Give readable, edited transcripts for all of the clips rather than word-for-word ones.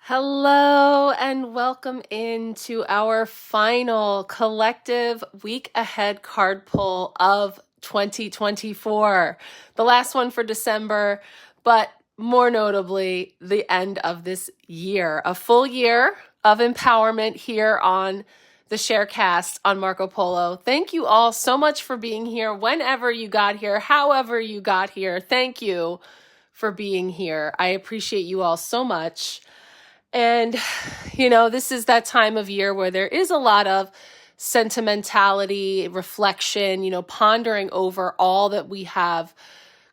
Hello and welcome into our final collective week ahead card pull of 2024. The last one for December, but more notably, the end of this year. A full year of empowerment here on the Sharecast on Marco Polo. Thank you all so much for being here whenever you got here, however you got here. Thank you for being here. I appreciate you all so much. And, this is that time of year where there is a lot of sentimentality, reflection, pondering over all that we have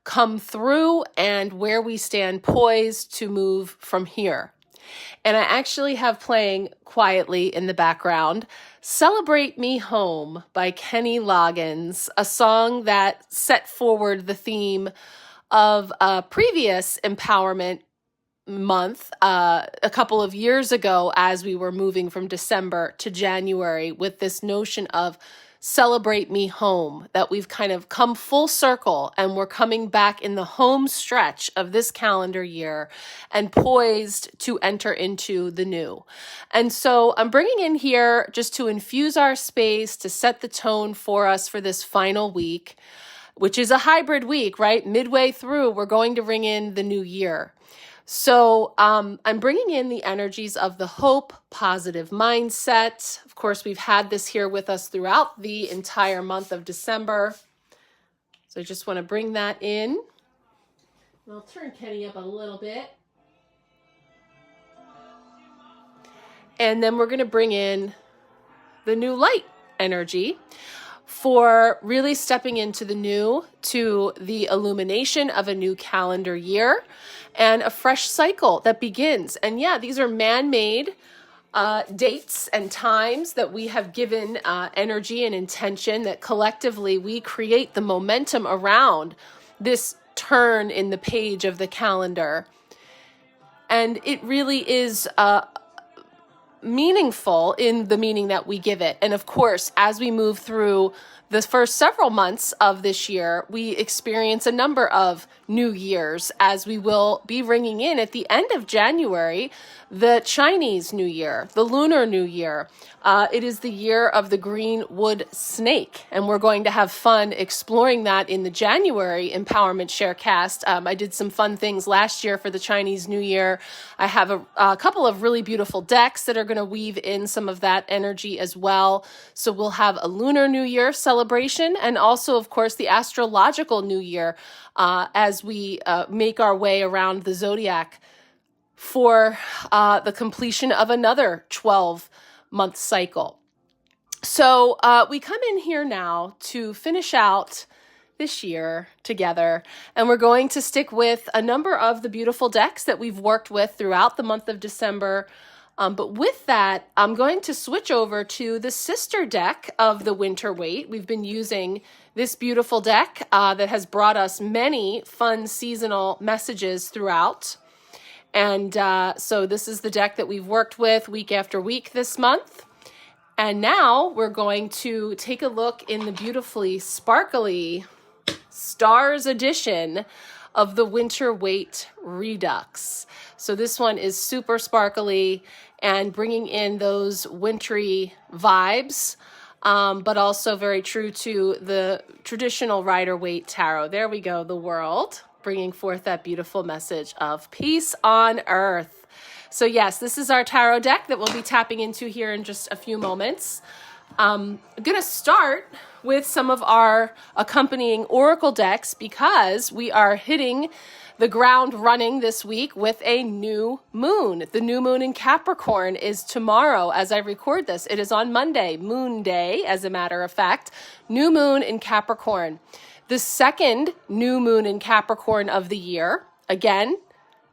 come through and where we stand poised to move from here. And I actually have playing quietly in the background Celebrate Me Home by 𝓘𝓷𝓽𝓮, a song that set forward the theme of a previous empowerment month a couple of years ago as we were moving from December to January with this notion of celebrate me home, that we've kind of come full circle and we're coming back in the home stretch of this calendar year and poised to enter into the new. And so I'm bringing in here just to infuse our space, to set the tone for us for this final week, which is a hybrid week, right? Midway through, we're going to ring in the new year. So I'm bringing in the energies of the hope, positive mindset. Of course, we've had this here with us throughout the entire month of December. So I just want to bring that in. I'll turn Kenny up a little bit. And then we're going to bring in the new light energy for really stepping into the new, to the illumination of a new calendar year and a fresh cycle that begins. And yeah, these are man-made dates and times that we have given energy and intention, that collectively we create the momentum around this turn in the page of the calendar. And it really is meaningful in the meaning that we give it. And of course, as we move through the first several months of this year, we experience a number of new years, as we will be ringing in at the end of January, the Chinese New Year, the Lunar New Year. It is the year of the green wood snake, and we're going to have fun exploring that in the January Empowerment Sharecast. I did some fun things last year for the Chinese New Year. I have a couple of really beautiful decks that are going to weave in some of that energy as well. So we'll have a Lunar New Year celebration, and also, of course, the astrological New Year as we make our way around the zodiac for the completion of another 12-month cycle. So we come in here now to finish out this year together, and we're going to stick with a number of the beautiful decks that we've worked with throughout the month of December. But with that, I'm going to switch over to the sister deck of the Winter Waite. We've been using this beautiful deck that has brought us many fun seasonal messages throughout. And so this is the deck that we've worked with week after week this month. And now we're going to take a look in the beautifully sparkly Stars edition of the Winter Waite Redux. So this one is super sparkly and bringing in those wintry vibes, but also very true to the traditional Rider-Waite tarot. There we go, the world, bringing forth that beautiful message of peace on earth. So yes, this is our tarot deck that we'll be tapping into here in just a few moments. I'm going to start with some of our accompanying oracle decks because we are hitting the ground running this week with a new moon. The new moon in Capricorn is tomorrow as I record this. It is on Monday, Moon Day, as a matter of fact. New moon in Capricorn. The second new moon in Capricorn of the year. Again,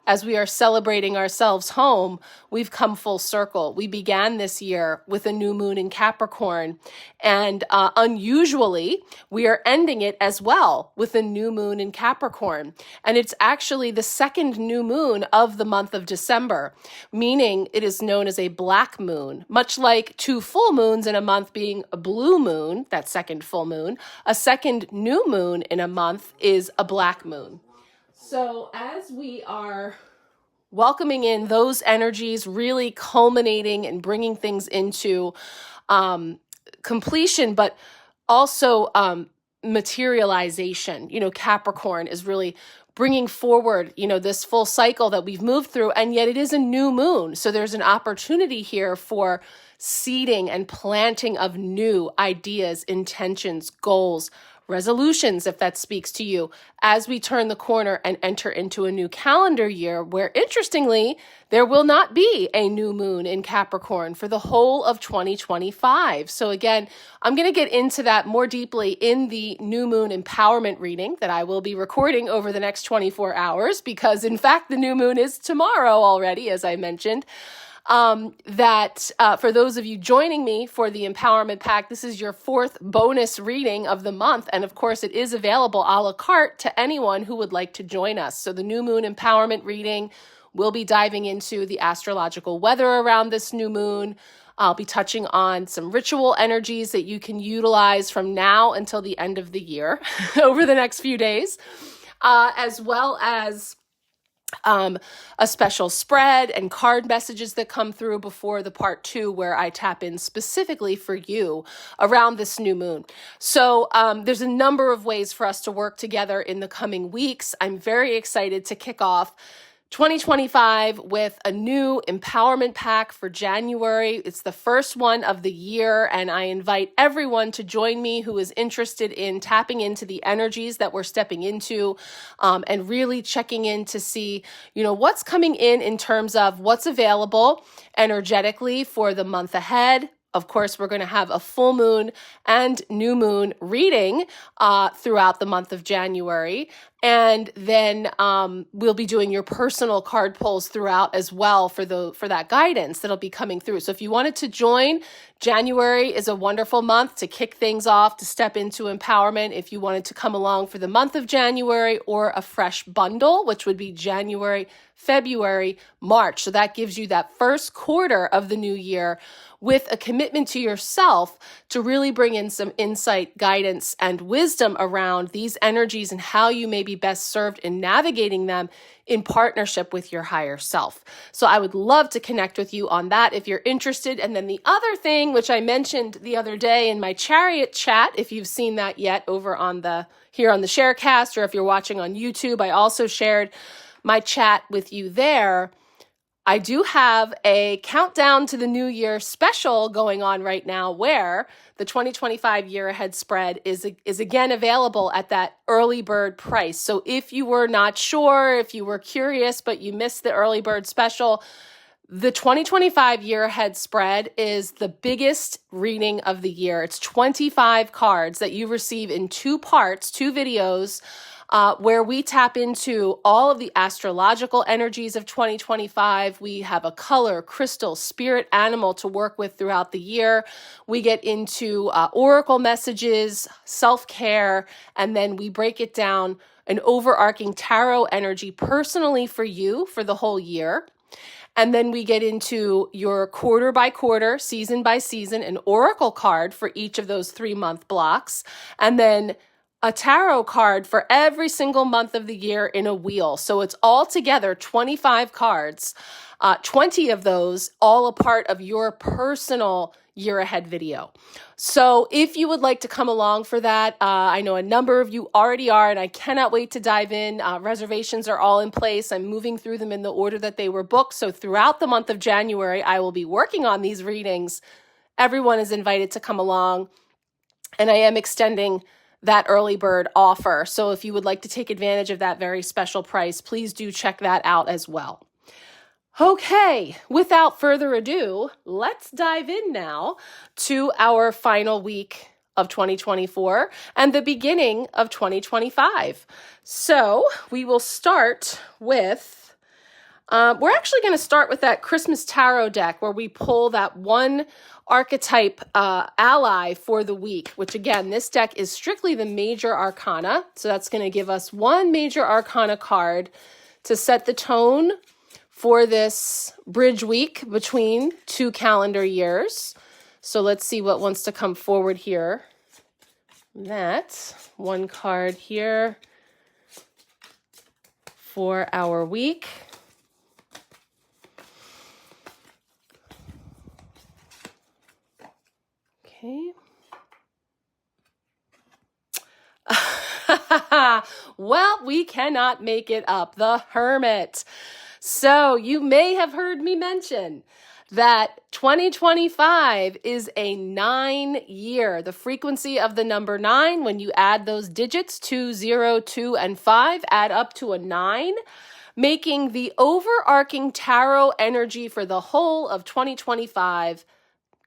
as we are celebrating ourselves home, we've come full circle. We began this year with a new moon in Capricorn, and unusually, we are ending it as well with a new moon in Capricorn. And it's actually the second new moon of the month of December, meaning it is known as a black moon. Much like two full moons in a month being a blue moon, that second full moon, a second new moon in a month is a black moon. So as we are welcoming in those energies, really culminating and bringing things into completion, but also materialization. Capricorn is really bringing forward, this full cycle that we've moved through, and yet it is a new moon. So there's an opportunity here for seeding and planting of new ideas, intentions, goals, resolutions, if that speaks to you, as we turn the corner and enter into a new calendar year where, interestingly, there will not be a new moon in Capricorn for the whole of 2025. So again, I'm going to get into that more deeply in the new moon empowerment reading that I will be recording over the next 24 hours, because in fact, the new moon is tomorrow already, as I mentioned. For those of you joining me for the Empowerment Pack, this is your 4th bonus reading of the month. And of course, it is available a la carte to anyone who would like to join us. So the new moon empowerment reading, we'll be diving into the astrological weather around this new moon. I'll be touching on some ritual energies that you can utilize from now until the end of the year over the next few days, as well as a special spread and card messages that come through before the part 2, where I tap in specifically for you around this new moon. So there's a number of ways for us to work together in the coming weeks. I'm very excited to kick off 2025 with a new empowerment pack for January. It's the first one of the year, and I invite everyone to join me who is interested in tapping into the energies that we're stepping into, and really checking in to see, what's coming in terms of what's available energetically for the month ahead. Of course, we're going to have a full moon and new moon reading throughout the month of January. And then we'll be doing your personal card pulls throughout as well for that guidance that'll be coming through. So if you wanted to join, January is a wonderful month to kick things off, to step into empowerment. If you wanted to come along for the month of January, or a fresh bundle, which would be January, February, March. So that gives you that first quarter of the new year with a commitment to yourself to really bring in some insight, guidance, and wisdom around these energies and how you may be best served in navigating them in partnership with your higher self. So I would love to connect with you on that if you're interested. And then the other thing, which I mentioned the other day in my Chariot chat, if you've seen that yet over here on the Sharecast, or if you're watching on YouTube, I also shared my chat with you there. I do have a countdown to the new year special going on right now, where the 2025 year ahead spread is again available at that early bird price. So if you were not sure, if you were curious, but you missed the early bird special, the 2025 year ahead spread is the biggest reading of the year. It's 25 cards that you receive in 2 parts, 2 videos, where we tap into all of the astrological energies of 2025. We have a color, crystal, spirit animal to work with throughout the year. We get into oracle messages, self-care, and then we break it down, an overarching tarot energy personally for you for the whole year. And then we get into your quarter by quarter, season by season, an oracle card for each of those 3-month blocks. And then a tarot card for every single month of the year in a wheel. So it's all together 25 cards, 20 of those all a part of your personal year ahead video. So if you would like to come along for that, I know a number of you already are, and I cannot wait to dive in. Reservations are all in place. I'm moving through them in the order that they were booked. So throughout the month of January, I will be working on these readings. Everyone is invited to come along, and I am extending that early bird offer. So if you would like to take advantage of that very special price, please do check that out as well. Okay, without further ado, let's dive in now to our final week of 2024 and the beginning of 2025. So we will start with, we're actually going to start with that Christmas tarot deck where we pull that one archetype ally for the week, which again, this deck is strictly the major arcana. So that's going to give us one major arcana card to set the tone for this bridge week between 2 calendar years. So let's see what wants to come forward here. That one card here for our week. Okay. Well, we cannot make it up. The Hermit. So you may have heard me mention that 2025 is a 9-year. The frequency of the number 9, when you add those digits 2, 0, 2, and 5, add up to a 9, making the overarching tarot energy for the whole of 2025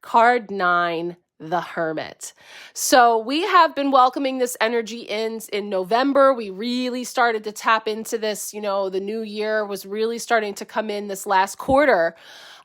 card 9, the Hermit. So we have been welcoming this energy in November. We really started to tap into this. The new year was really starting to come in this last quarter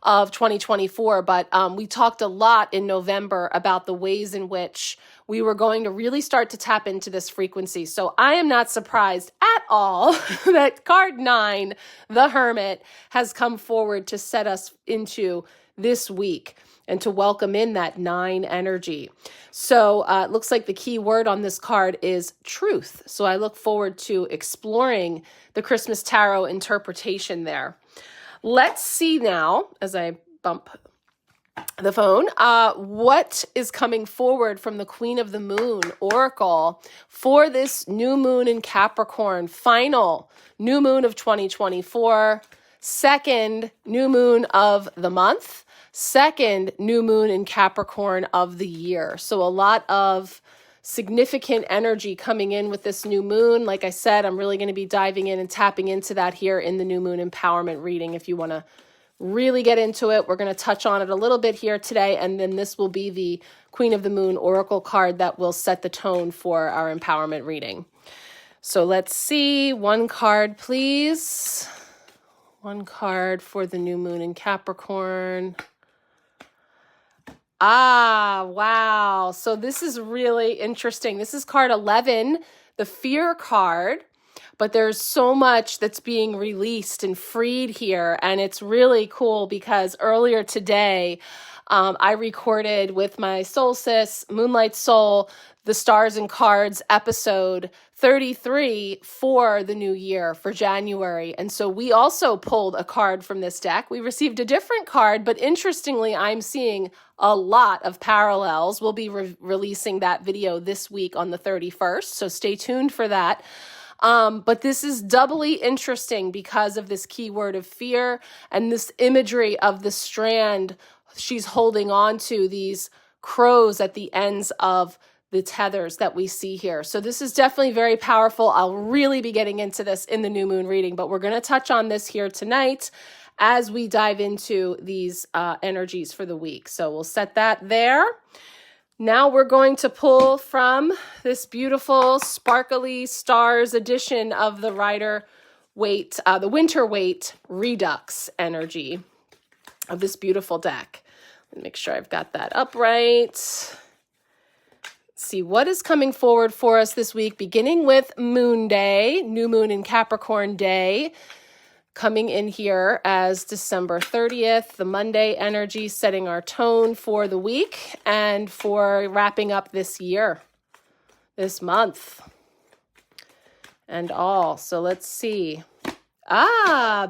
of 2024. But we talked a lot in November about the ways in which we were going to really start to tap into this frequency. So I am not surprised at all that card 9, the Hermit, has come forward to set us into this week and to welcome in that 9 energy. So it looks like the key word on this card is truth. So I look forward to exploring the Christmas Tarot interpretation there. Let's see now, as I bump the phone, what is coming forward from the Queen of the Moon Oracle for this new moon in Capricorn, final new moon of 2024, second new moon of the month, second new moon in Capricorn of the year. So a lot of significant energy coming in with this new moon. Like I said, I'm really going to be diving in and tapping into that here in the new moon empowerment reading. If you want to really get into it, we're going to touch on it a little bit here today. And then this will be the Queen of the Moon Oracle card that will set the tone for our empowerment reading. So let's see. One card, please. One card for the new moon in Capricorn. Wow. So this is really interesting. This is card 11, the Fear card, but there's so much that's being released and freed here. And it's really cool because earlier today, I recorded with my soul sis, Moonlight Soul, the Stars and Cards episode 33 for the new year, for January. And so we also pulled a card from this deck. We received a different card, but interestingly, I'm seeing a lot of parallels. We'll be releasing that video this week on the 31st, so stay tuned for that. But this is doubly interesting because of this keyword of fear and this imagery of the strand she's holding on to, these crows at the ends of the tethers that we see here. So this is definitely very powerful. I'll really be getting into this in the new moon reading, but we're going to touch on this here tonight as we dive into these energies for the week. So we'll set that there. Now we're going to pull from this beautiful sparkly stars edition of the Waite, the Winter Waite Redux energy of this beautiful deck. Let me make sure I've got that upright. See what is coming forward for us this week, beginning with Moon Day, new moon in Capricorn day, coming in here as December 30th, the Monday energy, setting our tone for the week and for wrapping up this year, this month, and all. So let's see.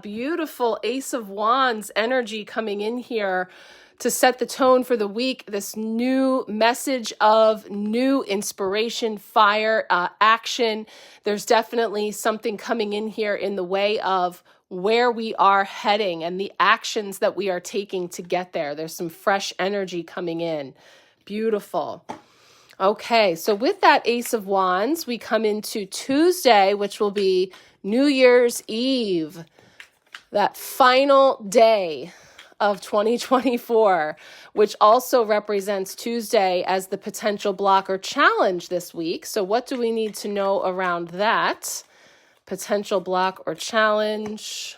Beautiful Ace of Wands energy coming in here to set the tone for the week. This new message of new inspiration, fire, action. There's definitely something coming in here in the way of where we are heading and the actions that we are taking to get there. There's some fresh energy coming in. Beautiful. Okay, so with that Ace of Wands, we come into Tuesday, which will be New Year's Eve, that final day of 2024, which also represents Tuesday as the potential block or challenge this week. So what do we need to know around that? Potential block or challenge.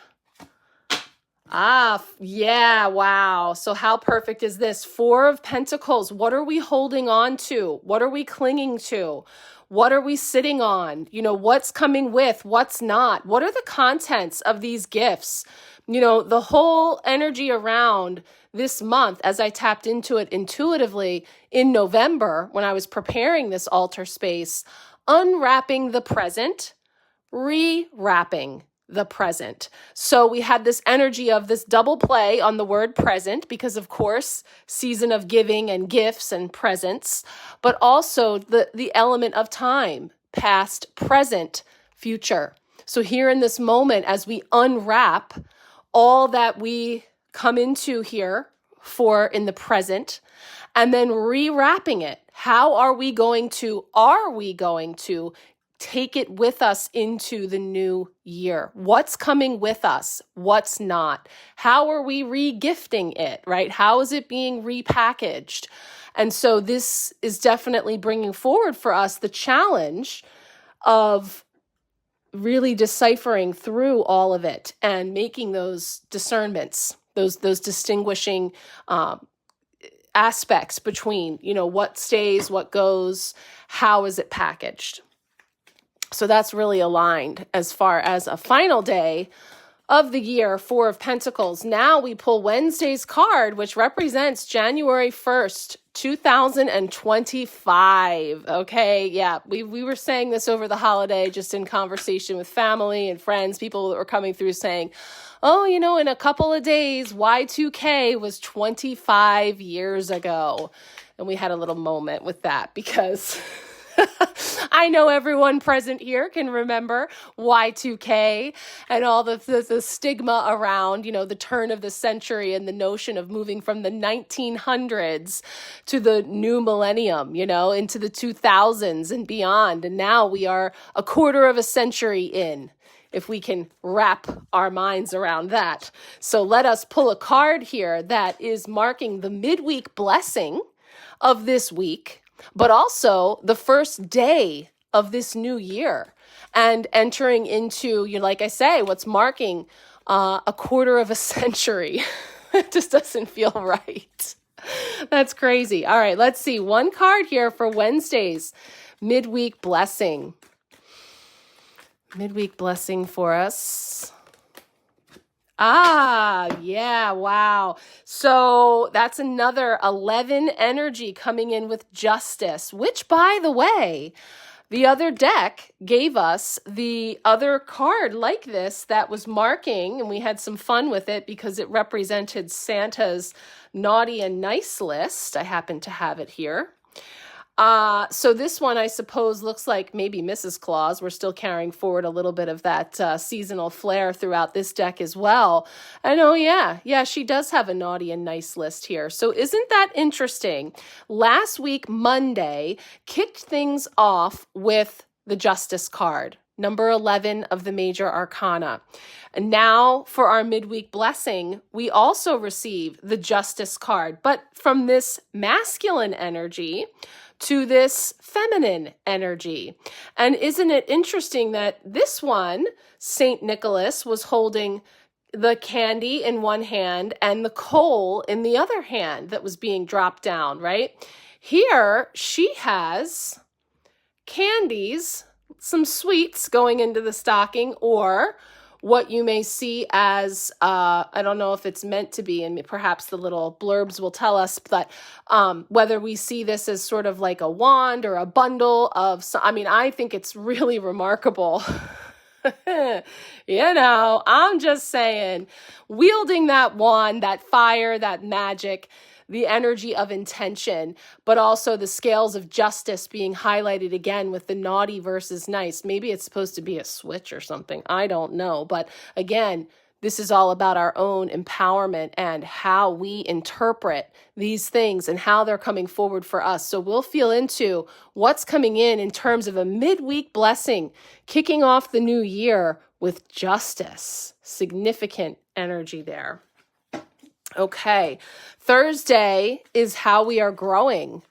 Yeah, wow. So how perfect is this? 4 of Pentacles. What are we holding on to? What are we clinging to? What are we sitting on? What's coming with? What's not? What are the contents of these gifts? The whole energy around this month, as I tapped into it intuitively in November when I was preparing this altar space, unwrapping the present, rewrapping the present. So we had this energy of this double play on the word present because, of course, season of giving and gifts and presents, but also the element of time, past, present, future. So here in this moment, as we unwrap all that we come into here for in the present, and then rewrapping it, how are we going to take it with us into the new year? What's coming with us? What's not? How are we re-gifting it, right? How is it being repackaged? And so this is definitely bringing forward for us the challenge of really deciphering through all of it and making those discernments, those distinguishing aspects between, what stays, what goes, how is it packaged? So that's really aligned as far as a final day of the year, 4 of Pentacles. Now we pull Wednesday's card, which represents January 1st, 2025. Okay, yeah, we were saying this over the holiday, just in conversation with family and friends, people that were coming through saying, oh, in a couple of days, Y2K was 25 years ago. And we had a little moment with that because I know everyone present here can remember Y2K and all the stigma around, the turn of the century and the notion of moving from the 1900s to the new millennium, into the 2000s and beyond. And now we are a quarter of a century in, if we can wrap our minds around that. So let us pull a card here that is marking the midweek blessing of this week, but also the first day of this new year and entering into, like I say, what's marking a quarter of a century. It just doesn't feel right. That's crazy. All right, let's see. One card here for Wednesday's midweek blessing. Midweek blessing for us. Yeah, wow. So that's another 11 energy coming in with justice, which, by the way, the other deck gave us the other card like this that was marking, and we had some fun with it because it represented Santa's naughty and nice list. I happen to have it here. So this one, I suppose, looks like maybe Mrs. Claus. We're still carrying forward a little bit of that seasonal flair throughout this deck as well. And oh yeah, she does have a naughty and nice list here. So isn't that interesting? Last week, Monday, kicked things off with the Justice card, number 11 of the major arcana. And now for our midweek blessing, we also receive the Justice card, but from this masculine energy to this feminine energy. And isn't it interesting that this one, Saint Nicholas, was holding the candy in one hand and the coal in the other hand that was being dropped down, right? Here, she has candies, some sweets going into the stocking, or what you may see as, I don't know if it's meant to be, and perhaps the little blurbs will tell us, but whether we see this as sort of like a wand or a bundle of, I think it's really remarkable. I'm just saying, wielding that wand, that fire, that magic, the energy of intention, but also the scales of justice being highlighted again with the naughty versus nice. Maybe it's supposed to be a switch or something. I don't know. But again, this is all about our own empowerment and how we interpret these things and how they're coming forward for us. So we'll feel into what's coming in terms of a midweek blessing, kicking off the new year with justice. Significant energy there. Okay, Thursday is how we are growing.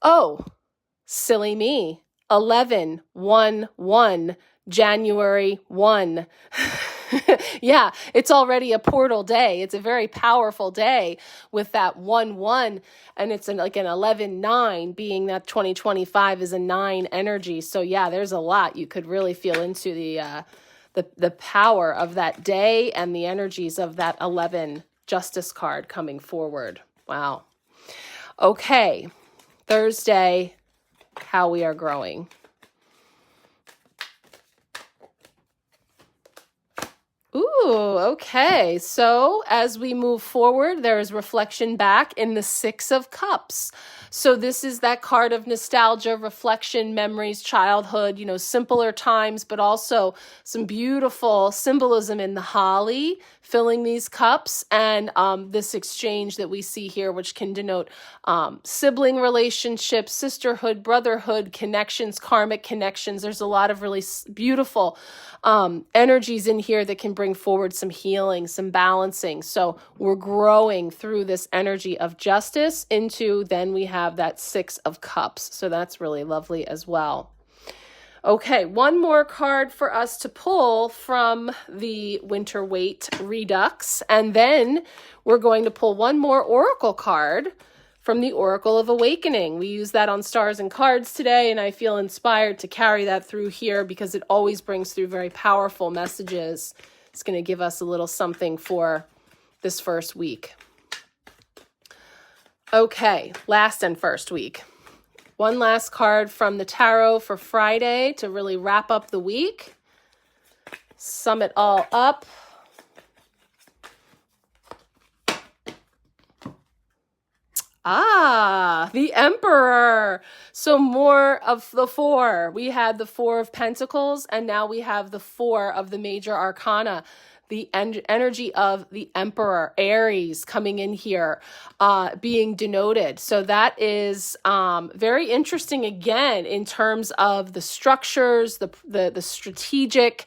Oh, silly me. 11/1/1, January 1. Yeah, it's already a portal day. It's a very powerful day with that 1/1, and it's like an 11/9, being that 2025 is a 9 energy. So yeah, there's a lot you could really feel into the power of that day and the energies of that 11 Justice card coming forward. Wow. Okay, Thursday, how we are growing. Ooh, okay. So as we move forward, there is reflection back in the Six of Cups. So this is that card of nostalgia, reflection, memories, childhood, simpler times, but also some beautiful symbolism in the holly filling these cups, and this exchange that we see here, which can denote sibling relationships, sisterhood, brotherhood, connections, karmic connections. There's a lot of really beautiful energies in here that can bring forward some healing, some balancing. So we're growing through this energy of justice into, then we have that Six of Cups. So that's really lovely as well. Okay, one more card for us to pull from the Winter Waite Redux, and then we're going to pull one more oracle card from the Oracle of Awakening. We use that on Stars and Cards today, and I feel inspired to carry that through here because it always brings through very powerful messages. It's going to give us a little something for this first week. Okay, last and first week. One last card from the tarot for Friday to really wrap up the week. Sum it all up. The Emperor. So more of the four. We had the Four of Pentacles, and now we have the four of the major arcana. The energy of the Emperor, Aries, coming in here, being denoted. So that is very interesting again in terms of the structures, the strategic,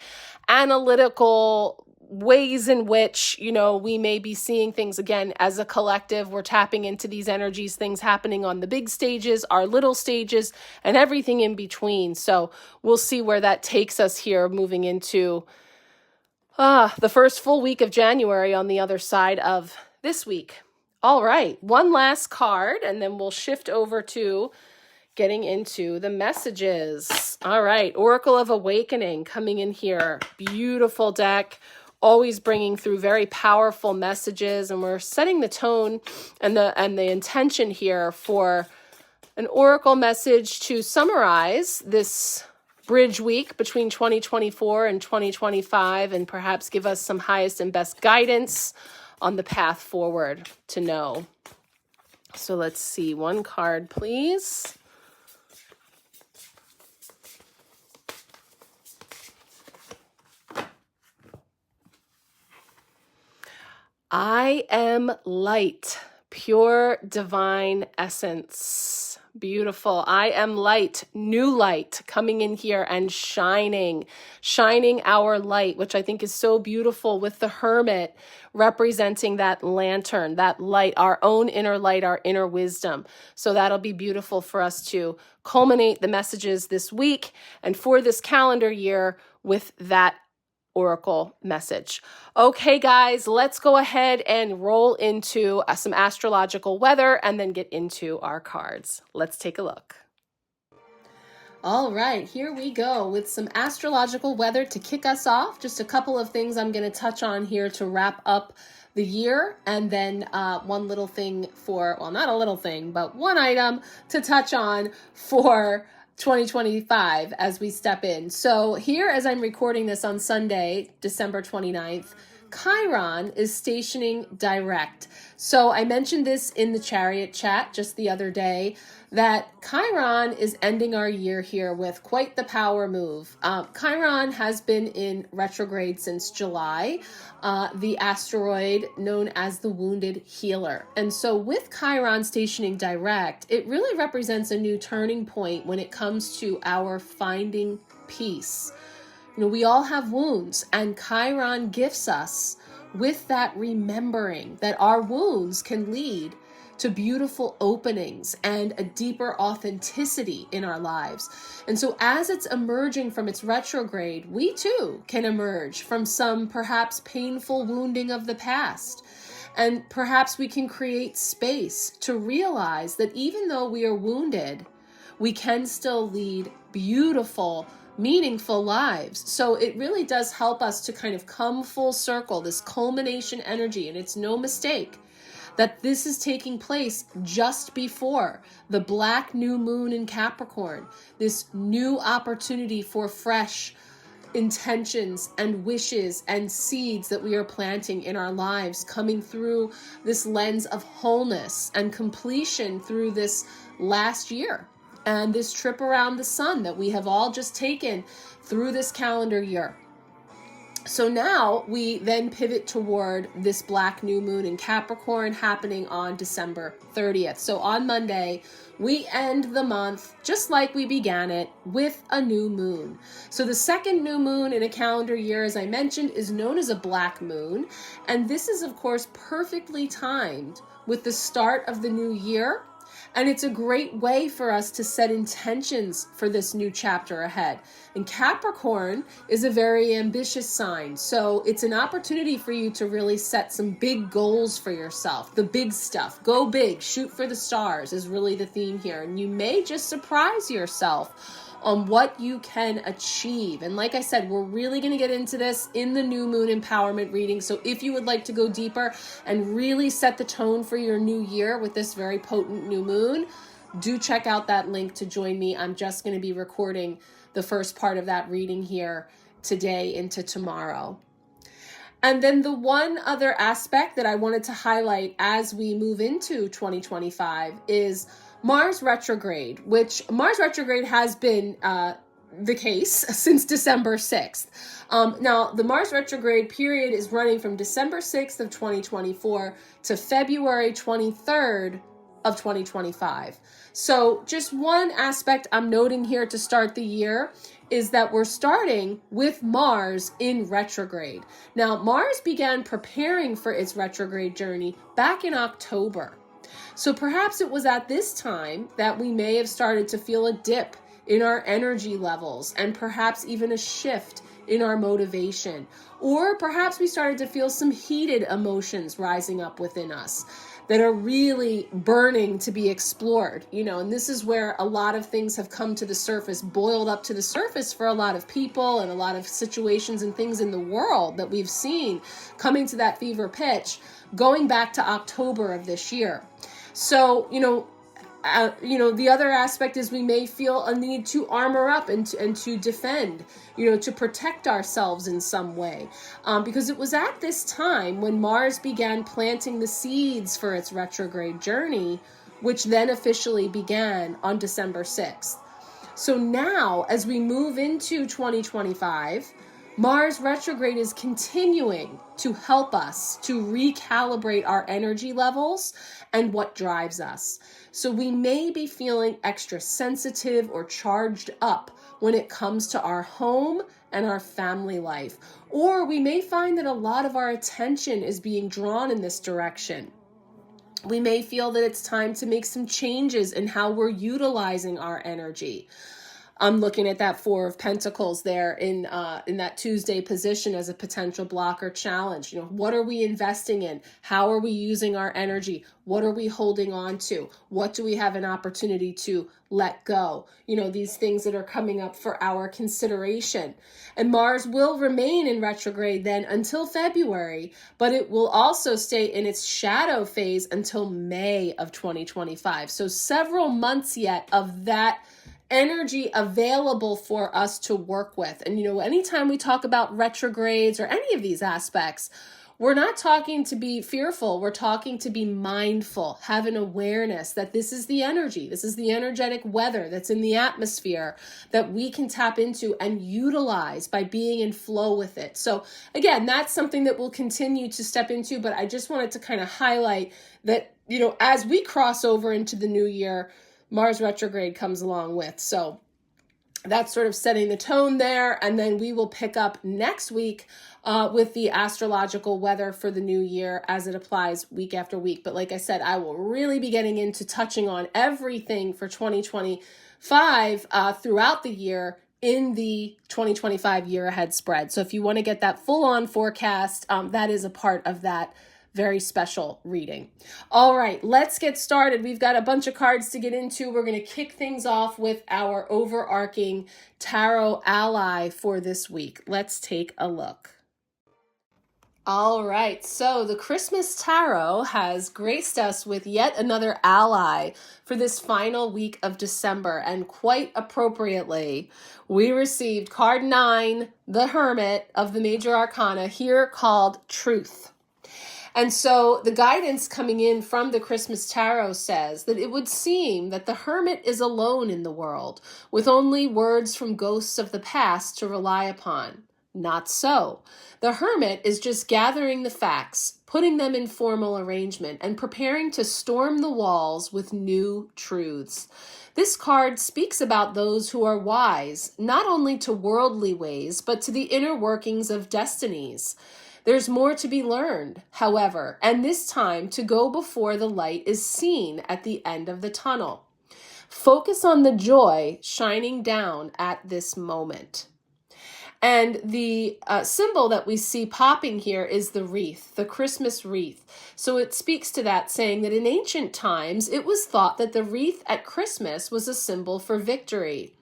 analytical ways in which, we may be seeing things again as a collective. We're tapping into these energies, things happening on the big stages, our little stages, and everything in between. So we'll see where that takes us here, moving into the first full week of January on the other side of this week. All right, one last card, and then we'll shift over to getting into the messages. All right, Oracle of Awakening coming in here. Beautiful deck, always bringing through very powerful messages, and we're setting the tone and the intention here for an oracle message to summarize this bridge week between 2024 and 2025, and perhaps give us some highest and best guidance on the path forward to know. So let's see, one card, please. I am light, pure divine essence. Beautiful. I am light, new light coming in here and shining our light, which I think is so beautiful, with the Hermit representing that lantern, that light, our own inner light, our inner wisdom. So that'll be beautiful for us to culminate the messages this week and for this calendar year with that oracle message. Okay, guys, let's go ahead and roll into some astrological weather and then get into our cards. Let's take a look. All right, here we go with some astrological weather to kick us off. Just a couple of things I'm going to touch on here to wrap up the year, and then one little thing for, well, not a little thing, but one item to touch on for 2025 as we step in. So here, as I'm recording this on Sunday, December 29th, Chiron is stationing direct. So I mentioned this in the Chariot chat just the other day, that Chiron is ending our year here with quite the power move. Chiron has been in retrograde since July, the asteroid known as the Wounded Healer. And so with Chiron stationing direct, it really represents a new turning point when it comes to our finding peace. We all have wounds, and Chiron gifts us with that remembering that our wounds can lead to beautiful openings and a deeper authenticity in our lives. And so as it's emerging from its retrograde, we too can emerge from some perhaps painful wounding of the past. And perhaps we can create space to realize that even though we are wounded, we can still lead beautiful, meaningful lives. So it really does help us to kind of come full circle, this culmination energy. And it's no mistake that this is taking place just before the black new moon in Capricorn, this new opportunity for fresh intentions and wishes and seeds that we are planting in our lives, coming through this lens of wholeness and completion through this last year and this trip around the sun that we have all just taken through this calendar year. So now we then pivot toward this black new moon in Capricorn happening on December 30th. So on Monday, we end the month just like we began it with a new moon. So the second new moon in a calendar year, as I mentioned, is known as a black moon. And this is, of course, perfectly timed with the start of the new year. And it's a great way for us to set intentions for this new chapter ahead. And Capricorn is a very ambitious sign. So it's an opportunity for you to really set some big goals for yourself. The big stuff. Go big. Shoot for the stars is really the theme here. And you may just surprise yourself on what you can achieve. And like I said, we're really going to get into this in the new moon empowerment reading. So if you would like to go deeper and really set the tone for your new year with this very potent new moon, do check out that link to join me. I'm just going to be recording the first part of that reading here today into tomorrow. And then the one other aspect that I wanted to highlight as we move into 2025 is Mars retrograde, which Mars retrograde has been the case since December 6th. Now, the Mars retrograde period is running from December 6th of 2024 to February 23rd of 2025. So just one aspect I'm noting here to start the year is that we're starting with Mars in retrograde. Now, Mars began preparing for its retrograde journey back in October. So perhaps it was at this time that we may have started to feel a dip in our energy levels and perhaps even a shift in our motivation. Or perhaps we started to feel some heated emotions rising up within us that are really burning to be explored, and this is where a lot of things have come to the surface, boiled up to the surface for a lot of people and a lot of situations and things in the world that we've seen coming to that fever pitch going back to October of this year. So, the other aspect is we may feel a need to armor up and to defend, to protect ourselves in some way. Because it was at this time when Mars began planting the seeds for its retrograde journey, which then officially began on December 6th. So now, as we move into 2025, Mars retrograde is continuing to help us to recalibrate our energy levels and what drives us. So we may be feeling extra sensitive or charged up when it comes to our home and our family life. Or we may find that a lot of our attention is being drawn in this direction. We may feel that it's time to make some changes in how we're utilizing our energy. I'm looking at that Four of Pentacles there in that Tuesday position as a potential block or challenge. What are we investing in? How are we using our energy? What are we holding on to? What do we have an opportunity to let go? These things that are coming up for our consideration. And Mars will remain in retrograde then until February, but it will also stay in its shadow phase until May of 2025. So several months yet of that energy available for us to work with. And anytime we talk about retrogrades or any of these aspects, we're not talking to be fearful. We're talking to be mindful, have an awareness that this is the energy. This is the energetic weather that's in the atmosphere that we can tap into and utilize by being in flow with it. So again, that's something that we'll continue to step into, but I just wanted to kind of highlight that, as we cross over into the new year, Mars retrograde comes along with. So that's sort of setting the tone there. And then we will pick up next week with the astrological weather for the new year as it applies week after week. But like I said, I will really be getting into touching on everything for 2025 throughout the year in the 2025 year ahead spread. So if you want to get that full on forecast, that is a part of that very special reading. All right, let's get started. We've got a bunch of cards to get into. We're going to kick things off with our overarching tarot ally for this week. Let's take a look. All right, so the Christmas Tarot has graced us with yet another ally for this final week of December, and quite appropriately, we received card 9, the Hermit of the Major Arcana, here called Truth. And so the guidance coming in from the Christmas Tarot says that it would seem that the hermit is alone in the world, with only words from ghosts of the past to rely upon. Not so. The hermit is just gathering the facts, putting them in formal arrangement, and preparing to storm the walls with new truths. This card speaks about those who are wise, not only to worldly ways, but to the inner workings of destinies. There's more to be learned, however, and this time to go before the light is seen at the end of the tunnel. Focus on the joy shining down at this moment. And the symbol that we see popping here is the wreath, the Christmas wreath. So it speaks to that, saying that in ancient times, it was thought that the wreath at Christmas was a symbol for victory.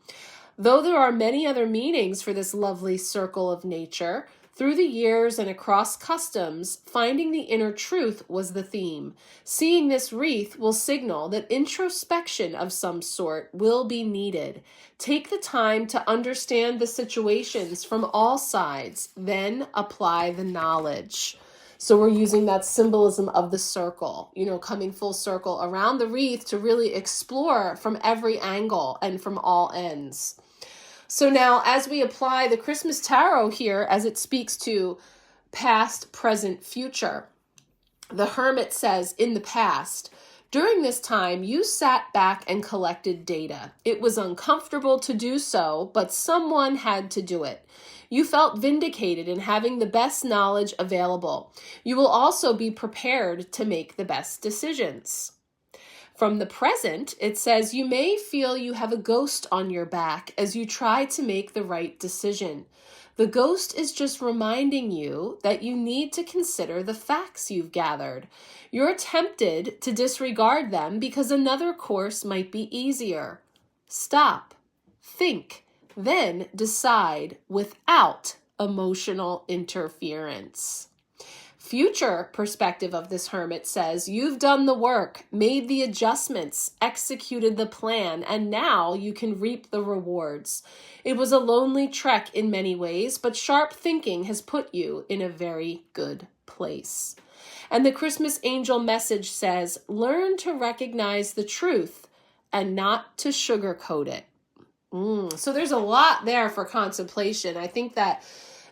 Though there are many other meanings for this lovely circle of nature, through the years and across customs, finding the inner truth was the theme. Seeing this wreath will signal that introspection of some sort will be needed. Take the time to understand the situations from all sides, then apply the knowledge. So we're using that symbolism of the circle, coming full circle around the wreath to really explore from every angle and from all ends. So now, as we apply the Christmas Tarot here, as it speaks to past, present, future, the Hermit says, in the past, during this time, you sat back and collected data. It was uncomfortable to do so, but someone had to do it. You felt vindicated in having the best knowledge available. You will also be prepared to make the best decisions. From the present, it says, you may feel you have a ghost on your back as you try to make the right decision. The ghost is just reminding you that you need to consider the facts you've gathered. You're tempted to disregard them because another course might be easier. Stop, think, then decide without emotional interference. Future perspective of this hermit says, you've done the work, made the adjustments, executed the plan, and now you can reap the rewards. It was a lonely trek in many ways, but sharp thinking has put you in a very good place. And the Christmas angel message says, learn to recognize the truth and not to sugarcoat it. So there's a lot there for contemplation. I think that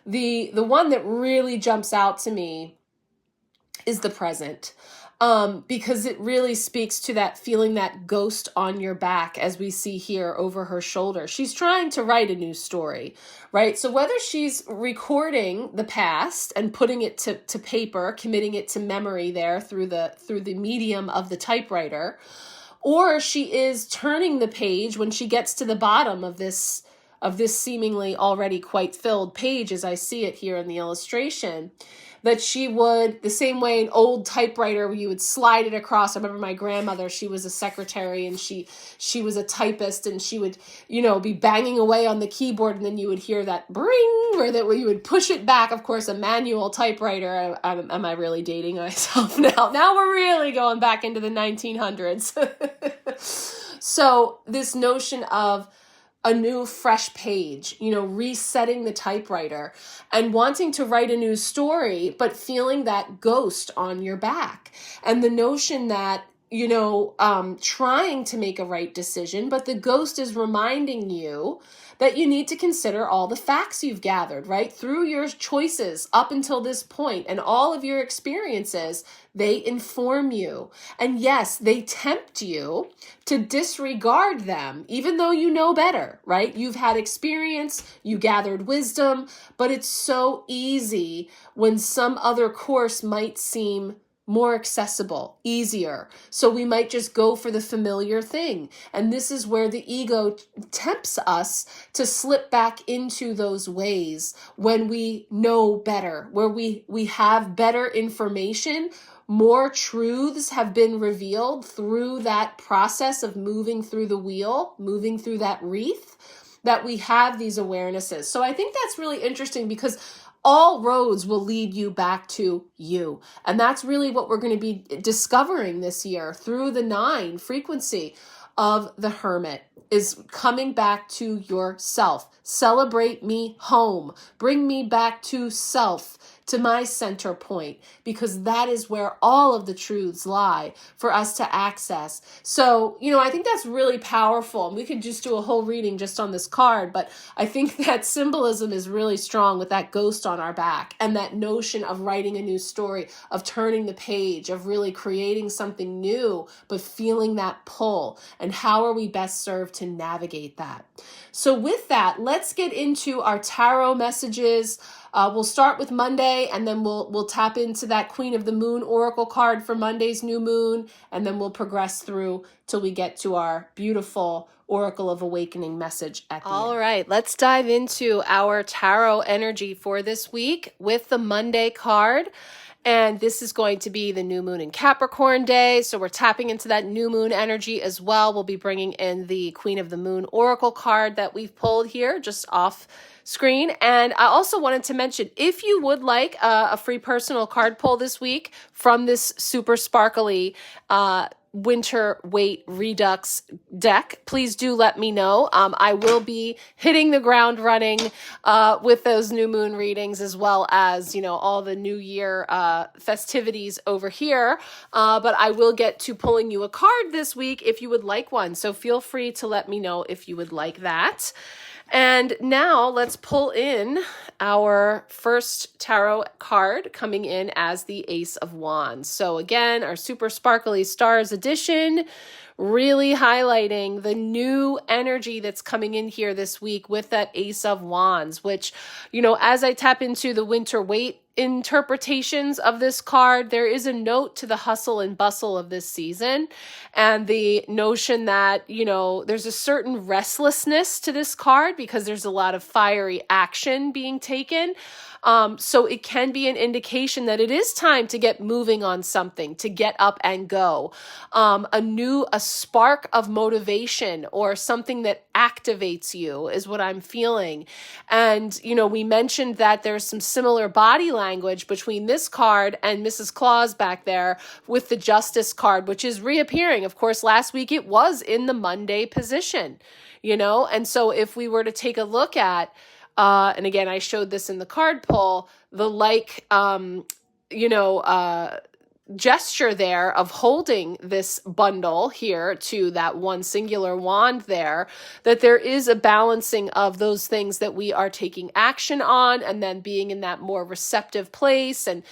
the one that really jumps out to me is the present, because it really speaks to that feeling, that ghost on your back, as we see here over her shoulder. She's trying to write a new story, right? So whether she's recording the past and putting it to paper, committing it to memory there through the medium of the typewriter, or she is turning the page when she gets to the bottom of this seemingly already quite filled page, as I see it here in the illustration, that she would, the same way an old typewriter, you would slide it across. I remember my grandmother, she was a secretary and she was a typist, and she would, be banging away on the keyboard, and then you would hear that bring, or that you would push it back. Of course, a manual typewriter. Am I really dating myself now? Now we're really going back into the 1900s. So this notion of a new fresh page, resetting the typewriter and wanting to write a new story, but feeling that ghost on your back. And the notion that, trying to make a right decision, but the ghost is reminding you that you need to consider all the facts you've gathered, right? Through your choices up until this point and all of your experiences, they inform you. And yes, they tempt you to disregard them, even though you know better, right? You've had experience, you gathered wisdom, but it's so easy when some other course might seem more accessible, easier. So we might just go for the familiar thing. And this is where the ego tempts us to slip back into those ways when we know better, where we have better information. More truths have been revealed through that process of moving through the wheel, moving through that wreath, that we have these awarenesses. So I think that's really interesting, because all roads will lead you back to you. And that's really what we're going to be discovering this year through the 9 frequency of the Hermit, is coming back to yourself. Celebrate me home. Bring me back to self, to my center point, because that is where all of the truths lie for us to access. So, I think that's really powerful. And we could just do a whole reading just on this card, but I think that symbolism is really strong with that ghost on our back and that notion of writing a new story, of turning the page, of really creating something new, but feeling that pull. And how are we best served to navigate that? So with that, let's get into our tarot messages. We'll start with Monday, and then we'll tap into that Queen of the Moon Oracle card for Monday's new moon, and then we'll progress through till we get to our beautiful Oracle of Awakening message at the end. All right, let's dive into our tarot energy for this week with the Monday card. And this is going to be the new moon in Capricorn day. So we're tapping into that new moon energy as well. We'll be bringing in the Queen of the Moon Oracle card that we've pulled here just off screen. And I also wanted to mention, if you would like a free personal card pull this week from this super sparkly winter Waite Redux deck, please do let me know. I will be hitting the ground running with those new moon readings, as well as, all the new year festivities over here. But I will get to pulling you a card this week if you would like one. So feel free to let me know if you would like that. And now let's pull in our first tarot card, coming in as the Ace of Wands. So again, our super sparkly stars edition, really highlighting the new energy that's coming in here this week with that Ace of Wands, which, as I tap into the winter Waite interpretations of this card, there is a note to the hustle and bustle of this season, and the notion that, there's a certain restlessness to this card because there's a lot of fiery action being taken. So it can be an indication that it is time to get moving on something, to get up and go. A spark of motivation or something that activates you is what I'm feeling. And, we mentioned that there's some similar body language between this card and Mrs. Claus back there with the Justice card, which is reappearing. Of course, last week it was in the Monday position, and so if we were to take a look at, and again, I showed this in the card pull, the gesture there of holding this bundle here to that one singular wand there, that there is a balancing of those things that we are taking action on, and then being in that more receptive place, and,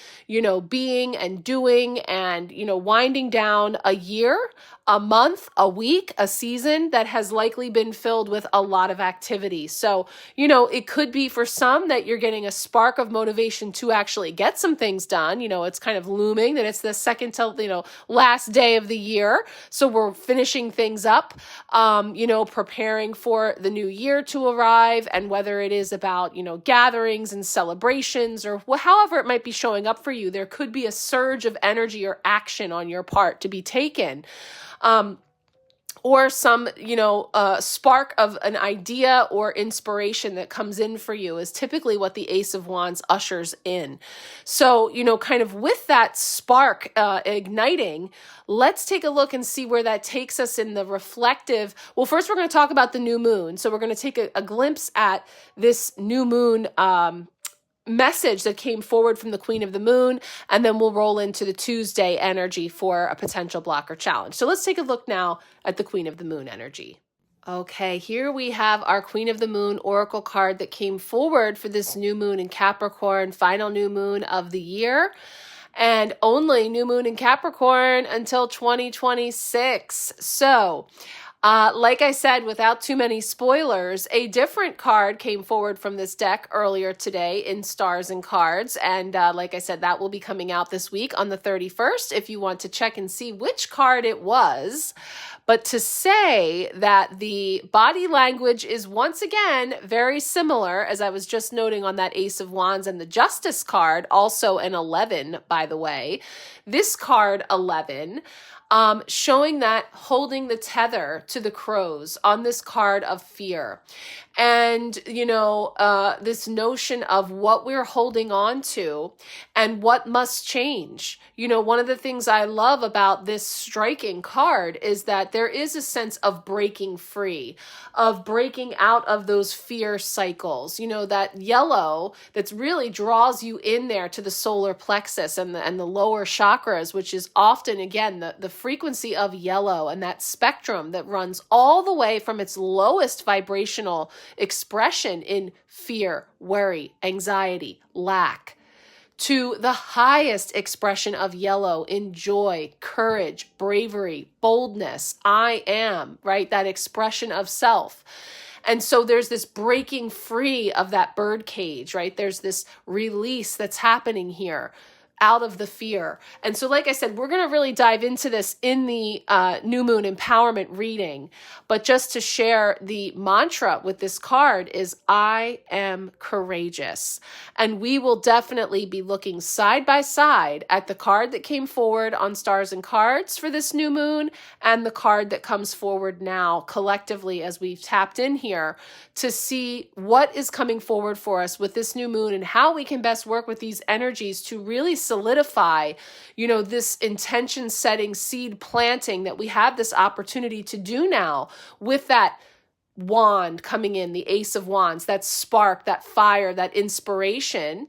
being and doing and, winding down a year, a month, a week, a season that has likely been filled with a lot of activity. So, it could be for some that you're getting a spark of motivation to actually get some things done. It's kind of looming that it's the second to, last day of the year. So we're finishing things up, preparing for the new year to arrive, and whether it is about, gatherings and celebrations or however it might be showing up for you, there could be a surge of energy or action on your part to be taken. Or some, spark of an idea or inspiration that comes in for you is typically what the Ace of Wands ushers in. So, kind of with that spark igniting, let's take a look and see where that takes us in the reflective. Well, first we're going to talk about the new moon. So we're going to take a glimpse at this new moon message that came forward from the Queen of the Moon, and then we'll roll into the Tuesday energy for a potential block or challenge. So let's take a look now at the Queen of the Moon energy. Okay, here we have our Queen of the Moon Oracle card that came forward for this new moon in Capricorn, final new moon of the year, and only new moon in Capricorn until 2026. So, like I said, without too many spoilers, a different card came forward from this deck earlier today in Stars and Cards. And like I said, that will be coming out this week on the 31st if you want to check and see which card it was. But to say that the body language is once again very similar, as I was just noting on that Ace of Wands and the Justice card, also an 11, by the way. This card, 11, showing that holding the tether to the crows on this card of fear. And, this notion of what we're holding on to and what must change. One of the things I love about this striking card is that there is a sense of breaking free, of breaking out of those fear cycles. That yellow that's really draws you in there to the solar plexus and the lower chakras, which is often, again, the frequency of yellow and that spectrum that runs all the way from its lowest vibrational expression in fear, worry, anxiety, lack, to the highest expression of yellow in joy, courage, bravery, boldness, I am, right? That expression of self. And so there's this breaking free of that bird cage, right? There's this release that's happening here out of the fear. And so, like I said, we're going to really dive into this in the new moon empowerment reading. But just to share, the mantra with this card is, I am courageous. And we will definitely be looking side by side at the card that came forward on Stars and Cards for this new moon and the card that comes forward now collectively as we've tapped in here to see what is coming forward for us with this new moon and how we can best work with these energies to really solidify, this intention setting, seed planting that we have this opportunity to do now with that wand coming in, the Ace of Wands, that spark, that fire, that inspiration,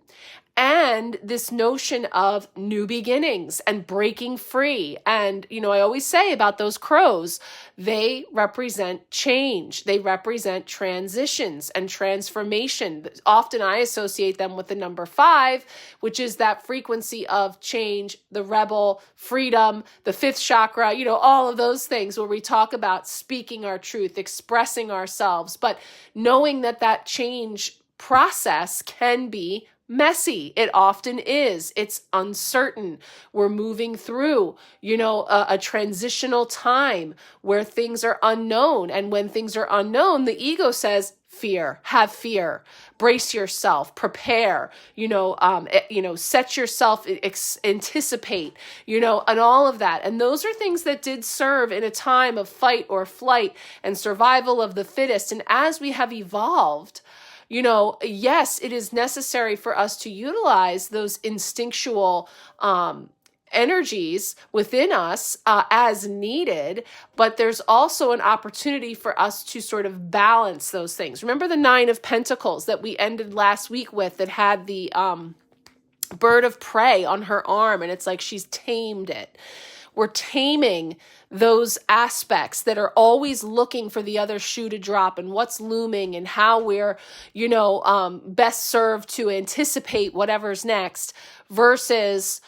and this notion of new beginnings and breaking free. And, I always say about those crows, they represent change. They represent transitions and transformation. Often I associate them with the number 5, which is that frequency of change, the rebel, freedom, the 5th chakra, all of those things where we talk about speaking our truth, expressing ourselves, but knowing that change process can be messy. It often is. It's uncertain. We're moving through, a transitional time where things are unknown. And when things are unknown, the ego says, fear, have fear, brace yourself, prepare, set yourself, anticipate, and all of that. And those are things that did serve in a time of fight or flight and survival of the fittest. And as we have evolved, yes, it is necessary for us to utilize those instinctual energies within us as needed, but there's also an opportunity for us to sort of balance those things. Remember the 9 of Pentacles that we ended last week with that had the bird of prey on her arm, and it's like she's tamed it. We're taming those aspects that are always looking for the other shoe to drop and what's looming and how we're, best served to anticipate whatever's next versus,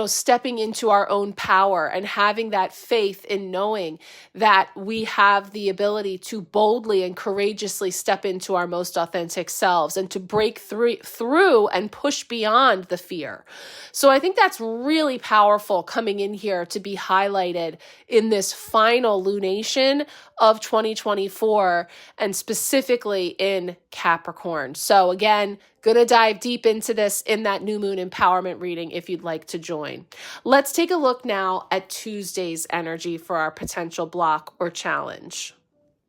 stepping into our own power and having that faith in knowing that we have the ability to boldly and courageously step into our most authentic selves and to break through and push beyond the fear. So I think that's really powerful coming in here to be highlighted in this final lunation of 2024 and specifically in Capricorn. So again, going to dive deep into this in that new moon empowerment reading if you'd like to join. Let's take a look now at Tuesday's energy for our potential block or challenge.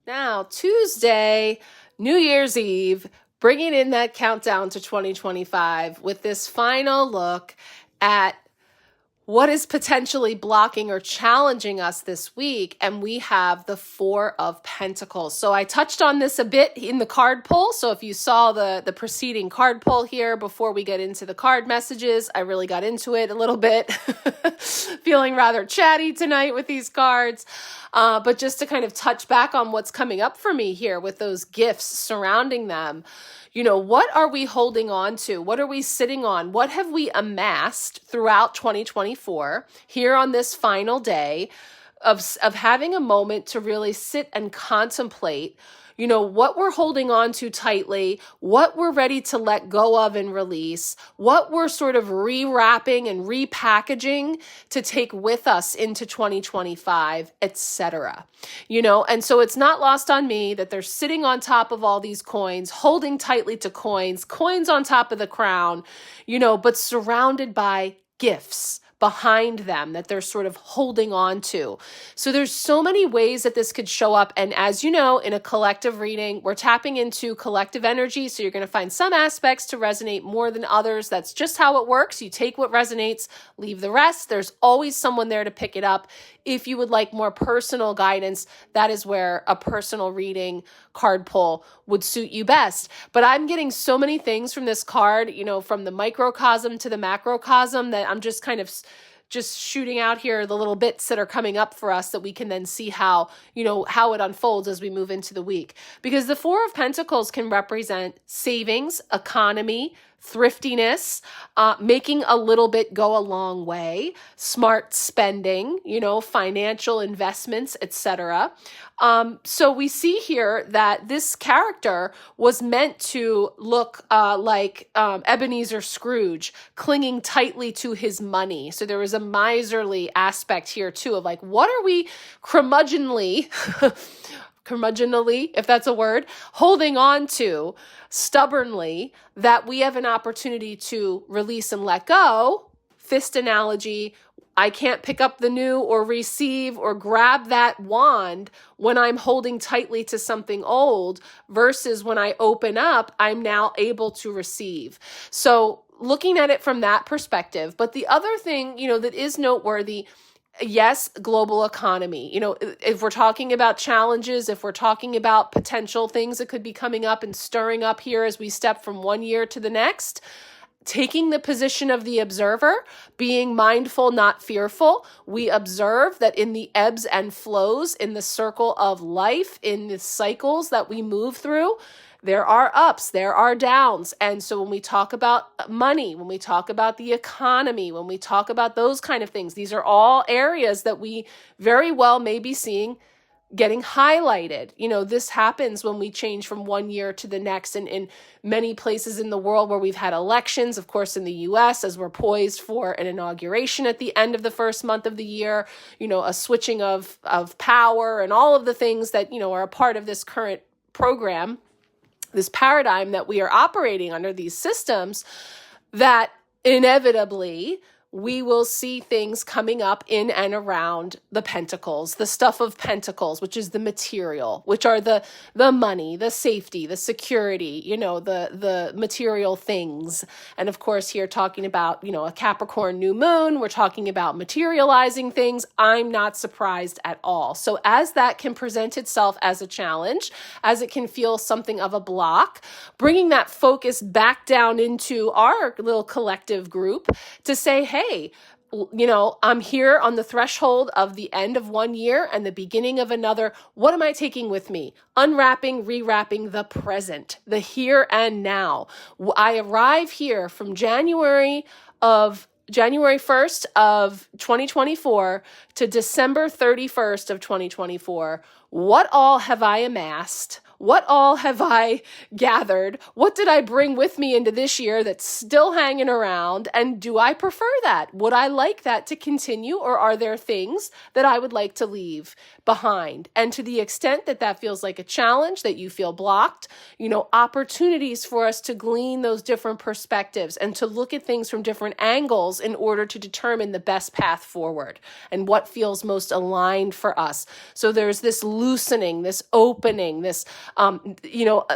Now, Tuesday, New Year's Eve, bringing in that countdown to 2025 with this final look at what is potentially blocking or challenging us this week. And we have the 4 of Pentacles. So I touched on this a bit in the card pull. So if you saw the preceding card pull here before we get into the card messages, I really got into it a little bit. Feeling rather chatty tonight with these cards. But just to kind of touch back on what's coming up for me here with those gifts surrounding them. What are we holding on to? What are we sitting on? What have we amassed throughout 2024 here on this final day of having a moment to really sit and contemplate, what we're holding on to tightly, what we're ready to let go of and release, what we're sort of rewrapping and repackaging to take with us into 2025, etc. And so it's not lost on me that they're sitting on top of all these coins, holding tightly to coins on top of the crown, but surrounded by gifts, behind them that they're sort of holding on to. So there's so many ways that this could show up. And as you know, in a collective reading, we're tapping into collective energy. So you're going to find some aspects to resonate more than others. That's just how it works. You take what resonates, leave the rest. There's always someone there to pick it up. If you would like more personal guidance, that is where a personal reading card pull would suit you best. But I'm getting so many things from this card, from the microcosm to the macrocosm, that I'm just kind of just shooting out here the little bits that are coming up for us that we can then see how it unfolds as we move into the week. Because the Four of Pentacles can represent savings, economy, thriftiness, making a little bit go a long way, smart spending, financial investments, etc. So we see here that this character was meant to look like Ebenezer Scrooge, clinging tightly to his money. So there was a miserly aspect here too of like, what are we curmudgeonly, if that's a word, holding on to stubbornly, that we have an opportunity to release and let go. Fist analogy, I can't pick up the new or receive or grab that wand when I'm holding tightly to something old, versus when I open up, I'm now able to receive. So looking at it from that perspective. But the other thing, that is noteworthy, yes, global economy. If we're talking about challenges, if we're talking about potential things that could be coming up and stirring up here as we step from one year to the next, taking the position of the observer, being mindful, not fearful, we observe that in the ebbs and flows, in the circle of life, in the cycles that we move through, there are ups, there are downs. And so when we talk about money, when we talk about the economy, when we talk about those kind of things, these are all areas that we very well may be seeing getting highlighted. This happens when we change from one year to the next, and in many places in the world where we've had elections, of course, in the US, as we're poised for an inauguration at the end of the first month of the year, a switching of power and all of the things that, are a part of this current program, this paradigm that we are operating under, these systems, that inevitably we will see things coming up in and around the pentacles, the stuff of pentacles, which is the material, which are the money, the safety, the security, the material things. And of course, here talking about, a Capricorn new moon, we're talking about materializing things. I'm not surprised at all. So as that can present itself as a challenge, as it can feel something of a block, bringing that focus back down into our little collective group to say, hey, I'm here on the threshold of the end of one year and the beginning of another. What am I taking with me? Unwrapping, rewrapping the present, the here and now. I arrive here from January 1st of 2024 to December 31st of 2024. What all have I amassed? What all have I gathered? What did I bring with me into this year that's still hanging around? And do I prefer that? Would I like that to continue? Or are there things that I would like to leave behind? And to the extent that that feels like a challenge, that you feel blocked, opportunities for us to glean those different perspectives and to look at things from different angles in order to determine the best path forward and what feels most aligned for us. So there's this loosening, this opening, this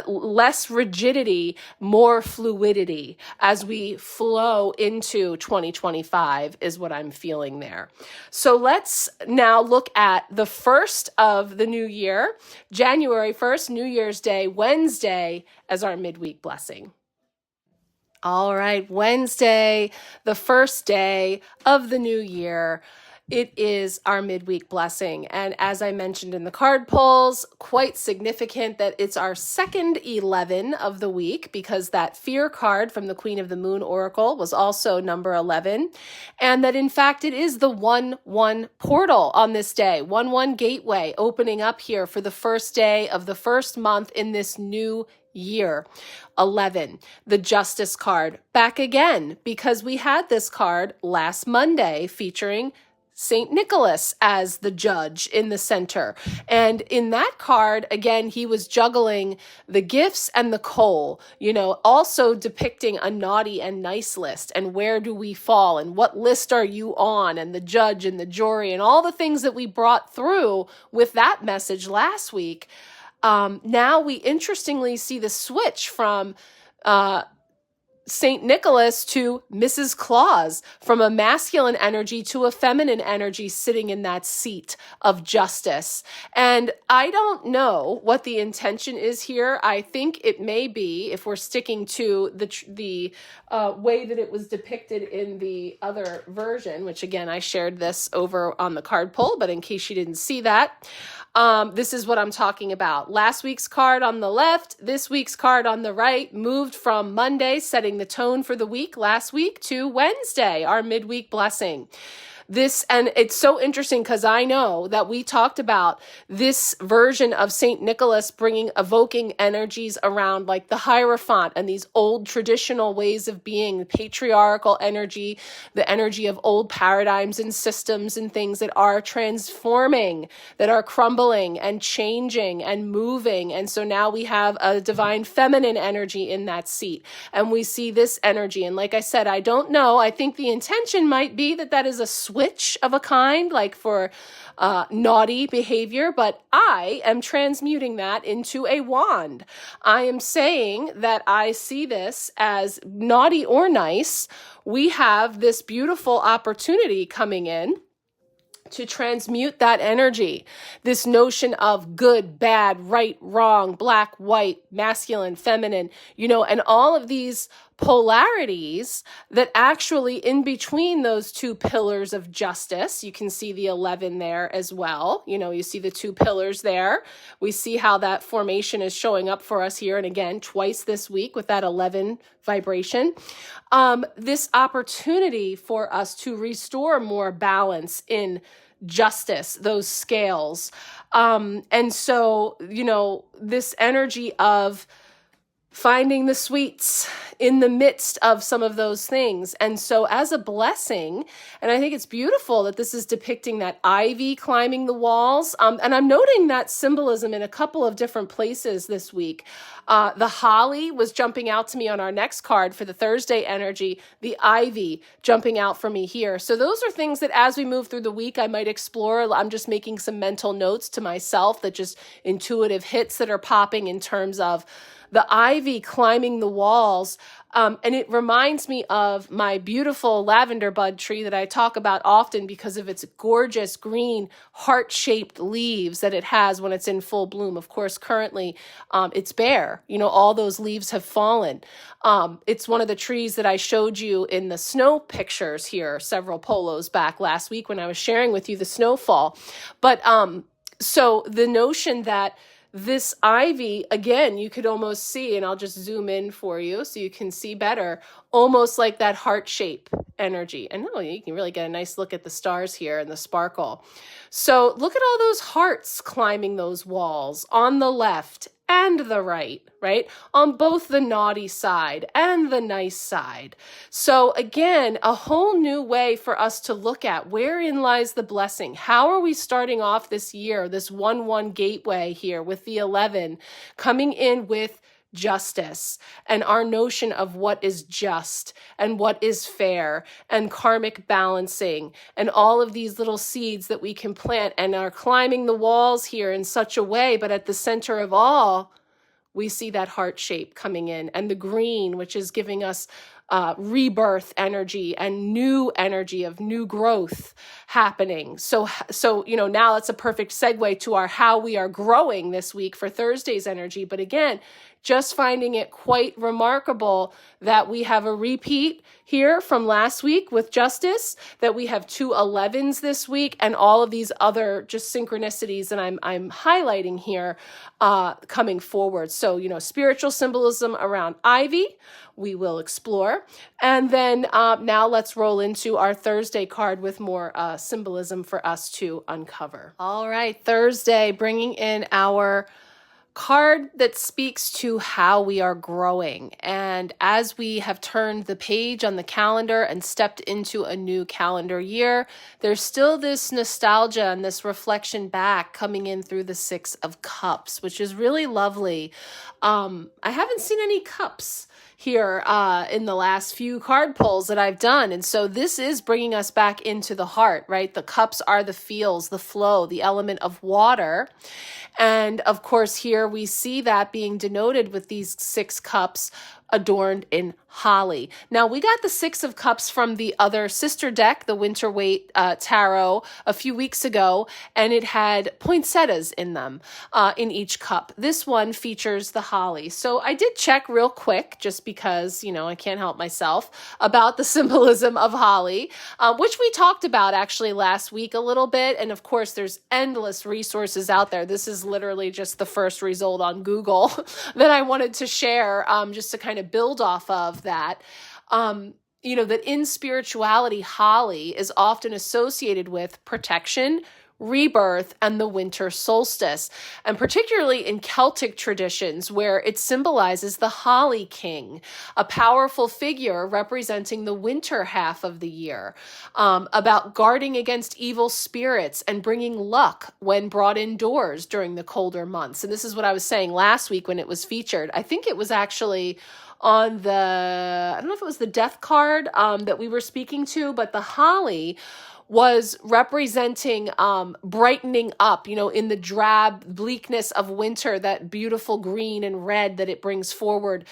less rigidity, more fluidity as we flow into 2025 is what I'm feeling there. So let's now look at the first of the new year, January 1st, New Year's Day, Wednesday, as our midweek blessing. All right, Wednesday, the first day of the new year. It is our midweek blessing. And as I mentioned in the card pulls, quite significant that it's our second 11 of the week, because that fear card from the Queen of the Moon Oracle was also number 11. And that in fact, it is the 1-1 portal on this day, 1-1 gateway opening up here for the first day of the first month in this new year. 11, the Justice card, back again, because we had this card last Monday featuring St. Nicholas as the judge in the center. And in that card, again, he was juggling the gifts and the coal, also depicting a naughty and nice list. And where do we fall? And what list are you on? And the judge and the jury and all the things that we brought through with that message last week. Now we interestingly see the switch from St. Nicholas to Mrs. Claus, from a masculine energy to a feminine energy sitting in that seat of justice. And I don't know what the intention is here. I think it may be, if we're sticking to the way that it was depicted in the other version, which again, I shared this over on the card pull, but in case you didn't see that, this is what I'm talking about. Last week's card on the left, this week's card on the right, moved from Monday, setting the tone for the week last week, to Wednesday, our midweek blessing. And it's so interesting because I know that we talked about this version of St. Nicholas evoking energies around like the Hierophant and these old traditional ways of being, the patriarchal energy, the energy of old paradigms and systems and things that are transforming, that are crumbling and changing and moving. And so now we have a divine feminine energy in that seat. And we see this energy. And like I said, I don't know. I think the intention might be that is a switch of a kind, like for naughty behavior, but I am transmuting that into a wand. I am saying that I see this as naughty or nice. We have this beautiful opportunity coming in to transmute that energy, this notion of good, bad, right, wrong, black, white, masculine, feminine, and all of these polarities that actually in between those two pillars of justice, you can see the 11 there as well. You see the two pillars there. We see how that formation is showing up for us here. And again, twice this week with that 11 vibration. This opportunity for us to restore more balance in justice, those scales. And so, this energy of finding the sweets in the midst of some of those things. And so as a blessing, and I think it's beautiful that this is depicting that ivy climbing the walls. And I'm noting that symbolism in a couple of different places this week. The holly was jumping out to me on our next card for the Thursday energy, the ivy jumping out for me here. So those are things that as we move through the week, I might explore. I'm just making some mental notes to myself, that just intuitive hits that are popping in terms of the ivy climbing the walls. And it reminds me of my beautiful lavender bud tree that I talk about often because of its gorgeous green heart-shaped leaves that it has when it's in full bloom. Of course, currently it's bare. All those leaves have fallen. It's one of the trees that I showed you in the snow pictures here several polos back last week when I was sharing with you the snowfall. But so the notion that this ivy, again, you could almost see, and I'll just zoom in for you so you can see better, almost like that heart shape energy. And you can really get a nice look at the stars here and the sparkle. So look at all those hearts climbing those walls on the left and the right? On both the naughty side and the nice side. So again, a whole new way for us to look at wherein lies the blessing. How are we starting off this year, this 1-1 gateway here with the 11 coming in with justice and our notion of what is just and what is fair and karmic balancing and all of these little seeds that we can plant and are climbing the walls here in such a way, but at the center of all, we see that heart shape coming in and the green, which is giving us rebirth energy and new energy of new growth happening. So now that's a perfect segue to our how we are growing this week for Thursday's energy. But again, just finding it quite remarkable that we have a repeat here from last week with justice, that we have 2 11s this week, and all of these other just synchronicities that I'm highlighting here coming forward. So, spiritual symbolism around ivy, we will explore. And then now let's roll into our Thursday card with more symbolism for us to uncover. All right, Thursday, bringing in our card that speaks to how we are growing. And as we have turned the page on the calendar and stepped into a new calendar year, there's still this nostalgia and this reflection back coming in through the Six of Cups, which is really lovely. I haven't seen any cups here in the last few card pulls that I've done. And so this is bringing us back into the heart, right? The cups are the feels, the flow, the element of water. And of course, here we see that being denoted with these 6 cups adorned in holly. Now, we got the 6 of Cups from the other sister deck, the Winter Waite Tarot, a few weeks ago, and it had poinsettias in them, in each cup. This one features the holly. So I did check real quick, just because, I can't help myself, about the symbolism of holly, which we talked about actually last week a little bit. And of course, there's endless resources out there. This is literally just the first result on Google that I wanted to share, just to kind of build off of that. That in spirituality, holly is often associated with protection, rebirth, and the winter solstice, and particularly in Celtic traditions where it symbolizes the Holly King, a powerful figure representing the winter half of the year, about guarding against evil spirits and bringing luck when brought indoors during the colder months. And this is what I was saying last week when it was featured. I think it was actually on I don't know if it was the death card that we were speaking to, but the holly was representing brightening up, in the drab bleakness of winter, that beautiful green and red that it brings forward.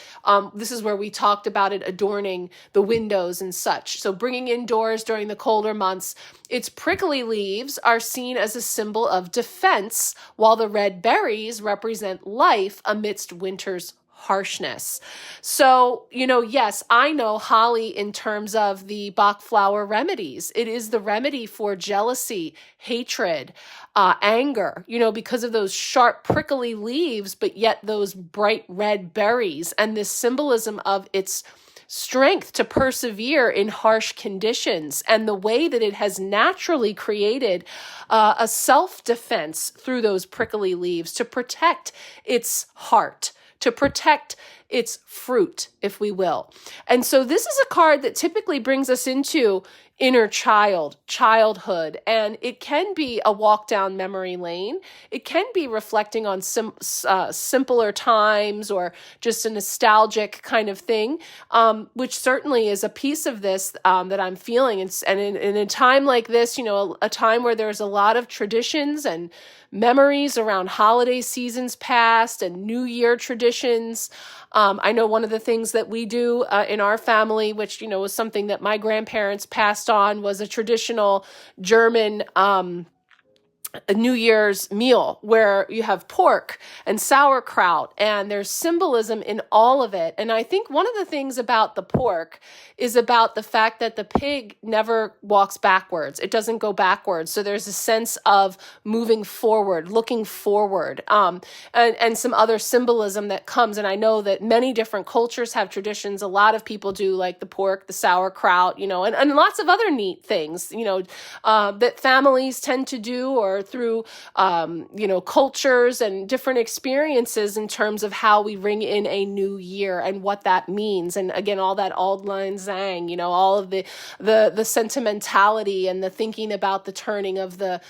This is where we talked about it adorning the windows and such. So bringing indoors during the colder months, its prickly leaves are seen as a symbol of defense, while the red berries represent life amidst winter's harshness. So, yes, I know holly in terms of the Bach flower remedies. It is the remedy for jealousy, hatred, anger, because of those sharp, prickly leaves, but yet those bright red berries, and this symbolism of its strength to persevere in harsh conditions, and the way that it has naturally created a self-defense through those prickly leaves to protect its heart, to protect its fruit, if we will. And so this is a card that typically brings us into inner childhood, and it can be a walk down memory lane. It can be reflecting on simpler times, or just a nostalgic kind of thing, which certainly is a piece of this that I'm feeling. And in a time like this, a time where there's a lot of traditions and memories around holiday seasons past and New Year traditions. I know one of the things that we do in our family, which, was something that my grandparents passed on, was a traditional German a New Year's meal where you have pork and sauerkraut, and there's symbolism in all of it. And I think one of the things about the pork is about the fact that the pig never walks backwards. It doesn't go backwards. So there's a sense of moving forward, looking forward, and some other symbolism that comes. And I know that many different cultures have traditions. A lot of people do, like the pork, the sauerkraut, and lots of other neat things, that families tend to do, or through, cultures and different experiences in terms of how we ring in a new year and what that means. And again, all that Auld Lang Syne, all of the sentimentality and the thinking about the turning of the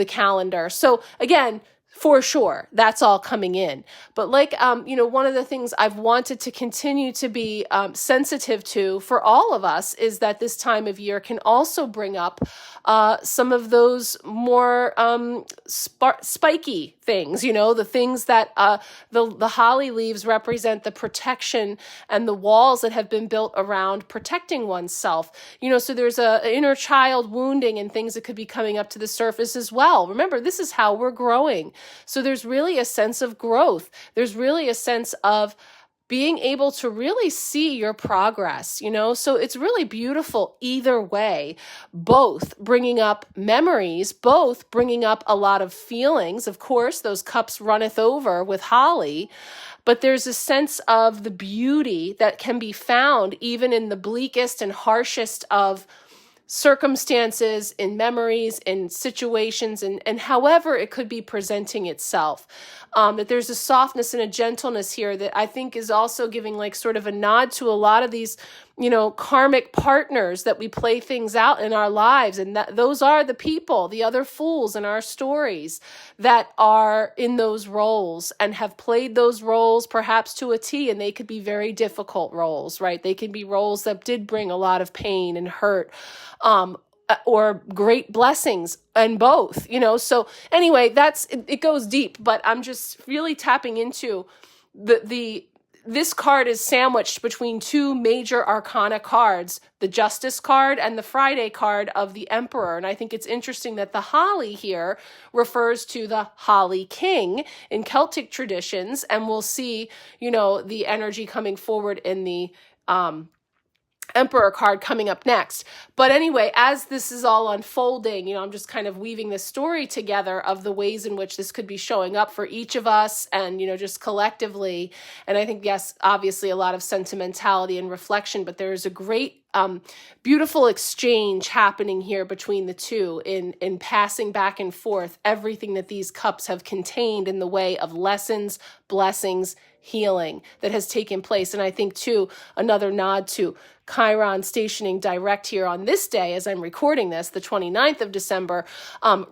calendar. So again, for sure, that's all coming in. But one of the things I've wanted to continue to be sensitive to for all of us is that this time of year can also bring up some of those more spiky things, the things that the holly leaves represent, the protection and the walls that have been built around protecting oneself. So there's a inner child wounding and things that could be coming up to the surface as well. Remember, this is how we're growing. So there's really a sense of growth. There's really a sense of being able to really see your progress, so it's really beautiful either way, both bringing up memories, both bringing up a lot of feelings. Of course, those cups runneth over with holly, but there's a sense of the beauty that can be found even in the bleakest and harshest of circumstances, in memories, in situations, and however it could be presenting itself. That there's a softness and a gentleness here that I think is also giving like sort of a nod to a lot of these, karmic partners that we play things out in our lives. And that those are the people, the other fools in our stories that are in those roles and have played those roles perhaps to a T, and they could be very difficult roles, right? They can be roles that did bring a lot of pain and hurt, or great blessings, and both, So anyway, it goes deep, but I'm just really tapping into this card is sandwiched between two major arcana cards, the Justice card and the Friday card of the Emperor. And I think it's interesting that the holly here refers to the Holly King in Celtic traditions. And we'll see, the energy coming forward in the Emperor card coming up next. But anyway, as this is all unfolding, I'm just kind of weaving this story together of the ways in which this could be showing up for each of us and, just collectively. And I think, yes, obviously a lot of sentimentality and reflection, but there is a great, beautiful exchange happening here between the two in passing back and forth everything that these cups have contained in the way of lessons, blessings, healing that has taken place. And I think, too, another nod to Chiron stationing direct here on this day, as I'm recording this, the 29th of December,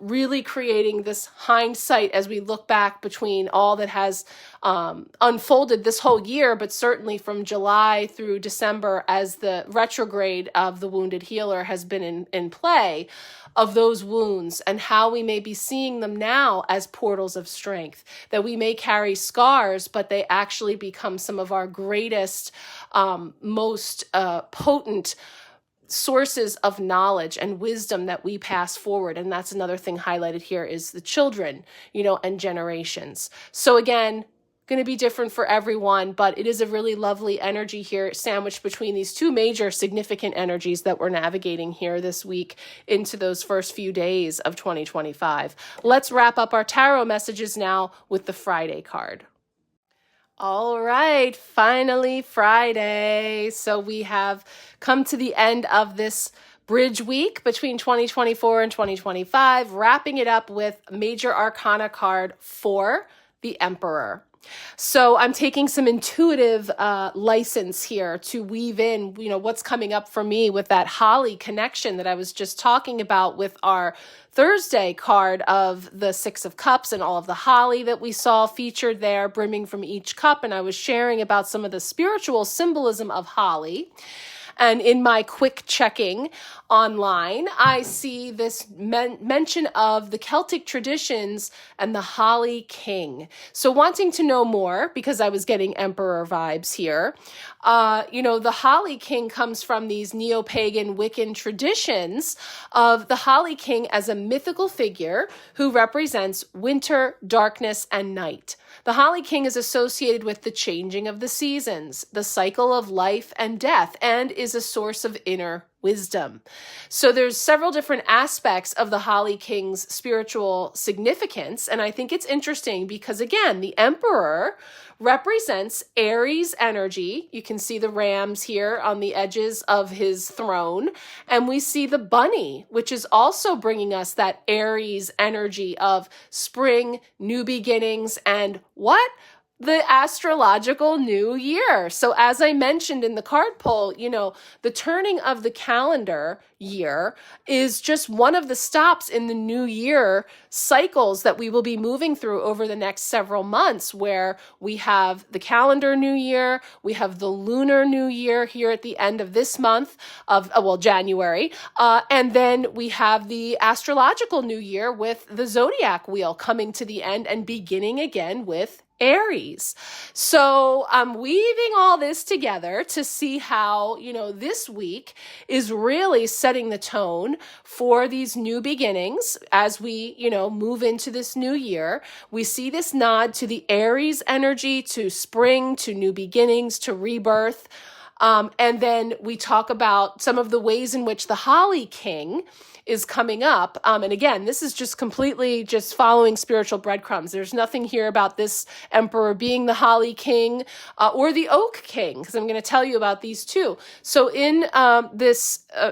really creating this hindsight as we look back between all that has unfolded this whole year, but certainly from July through December as the retrograde of the wounded healer has been in play, of those wounds and how we may be seeing them now as portals of strength, that we may carry scars, but they actually become some of our greatest, most potent sources of knowledge and wisdom that we pass forward. And that's another thing highlighted here is the children, and generations. So again, going to be different for everyone, but it is a really lovely energy here sandwiched between these two major significant energies that we're navigating here this week into those first few days of 2025. Let's wrap up our tarot messages now with the Friday card. All right, finally Friday. So we have come to the end of this bridge week between 2024 and 2025, wrapping it up with Major Arcana card 4, the Emperor. So I'm taking some intuitive license here to weave in, what's coming up for me with that holly connection that I was just talking about with our Thursday card of the Six of Cups and all of the holly that we saw featured there, brimming from each cup. And I was sharing about some of the spiritual symbolism of holly. And in my quick checking online, I see this mention of the Celtic traditions and the Holly King. So wanting to know more, because I was getting Emperor vibes here, the Holly King comes from these neo-pagan Wiccan traditions of the Holly King as a mythical figure who represents winter, darkness, and night. The Holly King is associated with the changing of the seasons, the cycle of life and death, and is a source of inner wisdom. So there's several different aspects of the Holly King's spiritual significance. And I think it's interesting because, again, the Emperor represents Aries energy. You can see the rams here on the edges of his throne. And we see the bunny, which is also bringing us that Aries energy of spring, new beginnings, and what? The astrological new year. So as I mentioned in the card poll, the turning of the calendar year is just one of the stops in the new year cycles that we will be moving through over the next several months, where we have the calendar new year, we have the lunar new year here at the end of this month of, January, and then we have the astrological new year with the zodiac wheel coming to the end and beginning again with Aries. So I'm weaving all this together to see how, this week is really setting the tone for these new beginnings as we, move into this new year. We see this nod to the Aries energy, to spring, to new beginnings, to rebirth. And then we talk about some of the ways in which the Holly King is coming up. And again, this is just completely just following spiritual breadcrumbs. There's nothing here about this emperor being the Holly King or the Oak King, because I'm going to tell you about these two. So in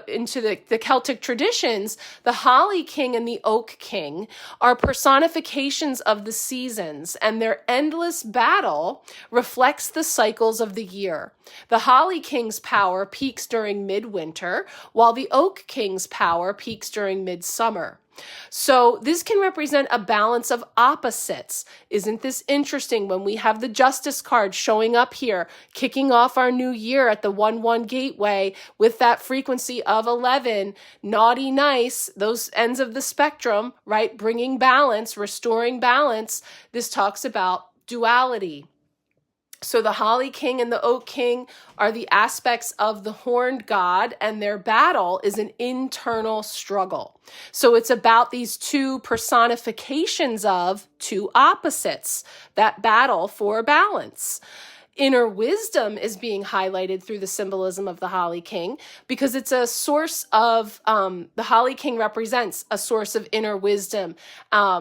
into the Celtic traditions, the Holly King and the Oak King are personifications of the seasons, and their endless battle reflects the cycles of the year. The Holly King's power peaks during midwinter, while the Oak King's power peaks during midsummer. So this can represent a balance of opposites. Isn't this interesting when we have the Justice card showing up here, kicking off our new year at the 1-1 gateway with that frequency of 11, naughty, nice, those ends of the spectrum, right? Bringing balance, restoring balance. This talks about duality. So the Holly King and the Oak King are the aspects of the horned god, and their battle is an internal struggle. So it's about these two personifications of two opposites, that battle for balance. Inner wisdom is being highlighted through the symbolism of the Holly King, because it's a source of, the Holly King represents a source of inner wisdom.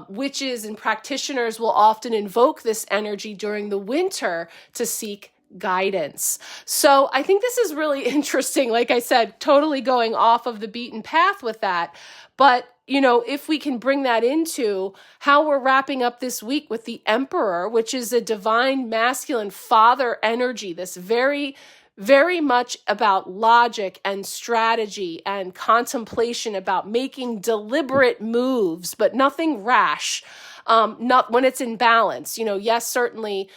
Witches and practitioners will often invoke this energy during the winter to seek guidance. So I think this is really interesting. Like I said, totally going off of the beaten path with that. But if we can bring that into how we're wrapping up this week with the Emperor, which is a divine masculine father energy, this very, very much about logic and strategy and contemplation, about making deliberate moves, but nothing rash. Not when it's in balance, yes, certainly,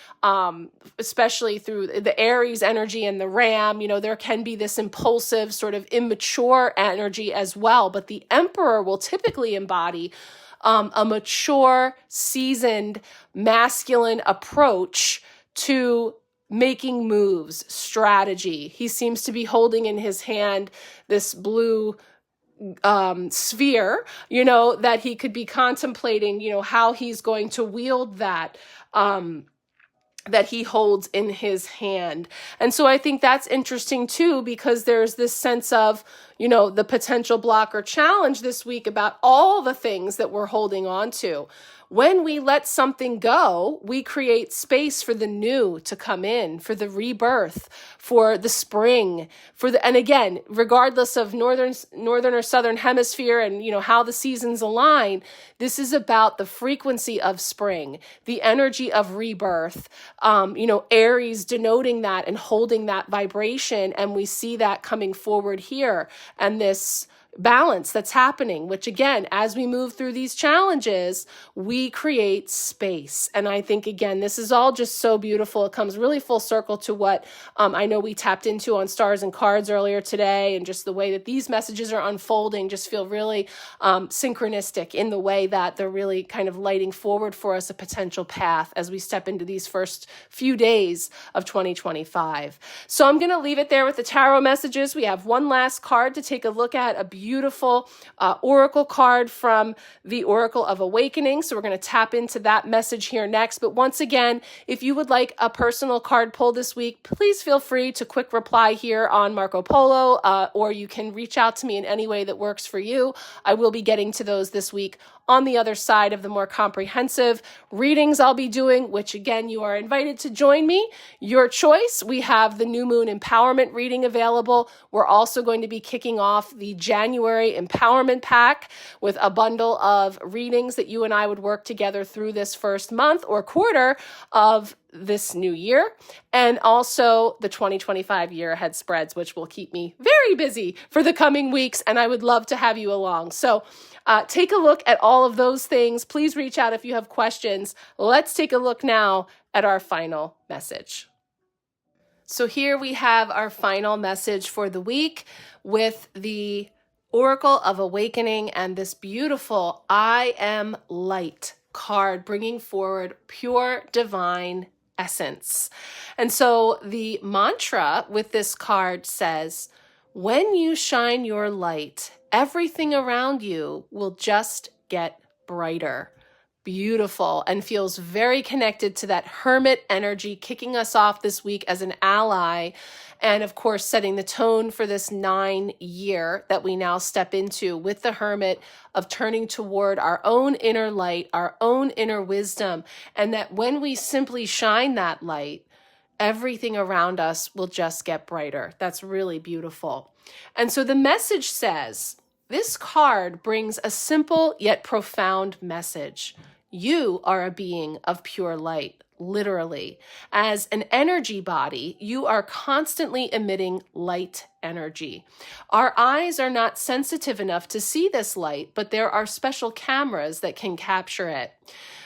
especially through the Aries energy and the Ram, there can be this impulsive sort of immature energy as well. But the Emperor will typically embody a mature, seasoned, masculine approach to making moves, strategy. He seems to be holding in his hand this blue sphere, that he could be contemplating, how he's going to wield that, that he holds in his hand. And so I think that's interesting too, because there's this sense of, the potential block or challenge this week about all the things that we're holding on to. When we let something go, we create space for the new to come in, for the rebirth, for the spring, and again, regardless of northern or southern hemisphere and, how the seasons align, this is about the frequency of spring, the energy of rebirth, Aries denoting that and holding that vibration. And we see that coming forward here, and this balance that's happening, which again, as we move through these challenges, we create space. And I think, again, this is all just so beautiful. It comes really full circle to what I know we tapped into on Stars and Cards earlier today, and just the way that these messages are unfolding just feel really synchronistic in the way that they're really kind of lighting forward for us a potential path as we step into these first few days of 2025. So I'm going to leave it there with the tarot messages. We have one last card to take a look at, a beautiful oracle card from the Oracle of Awakening. So we're going to tap into that message here next. But once again, if you would like a personal card pull this week, please feel free to quick reply here on Marco Polo, or you can reach out to me in any way that works for you. I will be getting to those this week on the other side of the more comprehensive readings I'll be doing, which again, you are invited to join me. Your choice. We have the New Moon Empowerment reading available. We're also going to be kicking off the January Empowerment Pack with a bundle of readings that you and I would work together through this first month or quarter of this new year, and also the 2025 year ahead spreads, which will keep me very busy for the coming weeks, and I would love to have you along. So take a look at all of those things. Please reach out if you have questions. Let's take a look now at our final message. So here we have our final message for the week with the Oracle of Awakening and this beautiful I Am Light card, bringing forward pure divine essence. And so the mantra with this card says, when you shine your light, everything around you will just get brighter. Beautiful, and feels very connected to that hermit energy, kicking us off this week as an ally. And of course, setting the tone for this 9-year that we now step into with the hermit, of turning toward our own inner light, our own inner wisdom. And that when we simply shine that light, everything around us will just get brighter. That's really beautiful. And so the message says, this card brings a simple yet profound message. You are a being of pure light, literally. As an energy body, you are constantly emitting light energy. Our eyes are not sensitive enough to see this light, but there are special cameras that can capture it.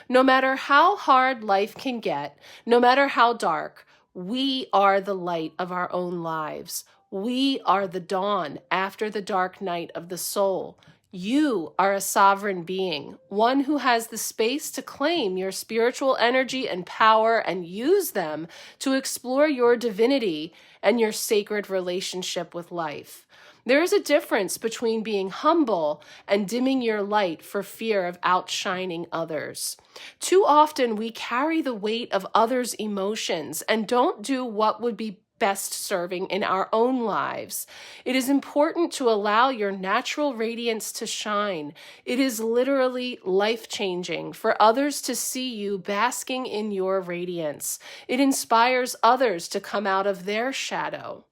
No matter how hard life can get, no matter how dark, we are the light of our own lives. We are the dawn after the dark night of the soul. You are a sovereign being, one who has the space to claim your spiritual energy and power and use them to explore your divinity and your sacred relationship with life. There is a difference between being humble and dimming your light for fear of outshining others. Too often we carry the weight of others' emotions and don't do what would be best serving in our own lives. It is important to allow your natural radiance to shine. It is literally life-changing for others to see you basking in your radiance. It inspires others to come out of their shadow.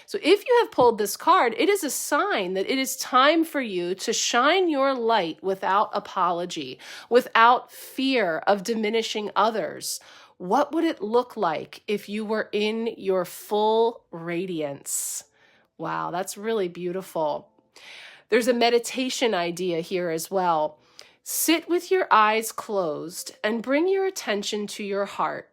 So if you have pulled this card, it is a sign that it is time for you to shine your light without apology, without fear of diminishing others. What would it look like if you were in your full radiance? Wow, that's really beautiful. There's a meditation idea here as well. Sit with your eyes closed and bring your attention to your heart.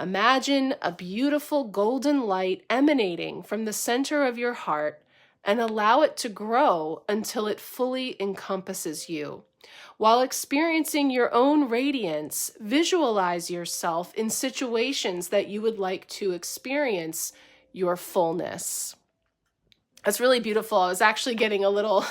Imagine a beautiful golden light emanating from the center of your heart and allow it to grow until it fully encompasses you. While experiencing your own radiance, visualize yourself in situations that you would like to experience your fullness. That's really beautiful. I was actually getting a little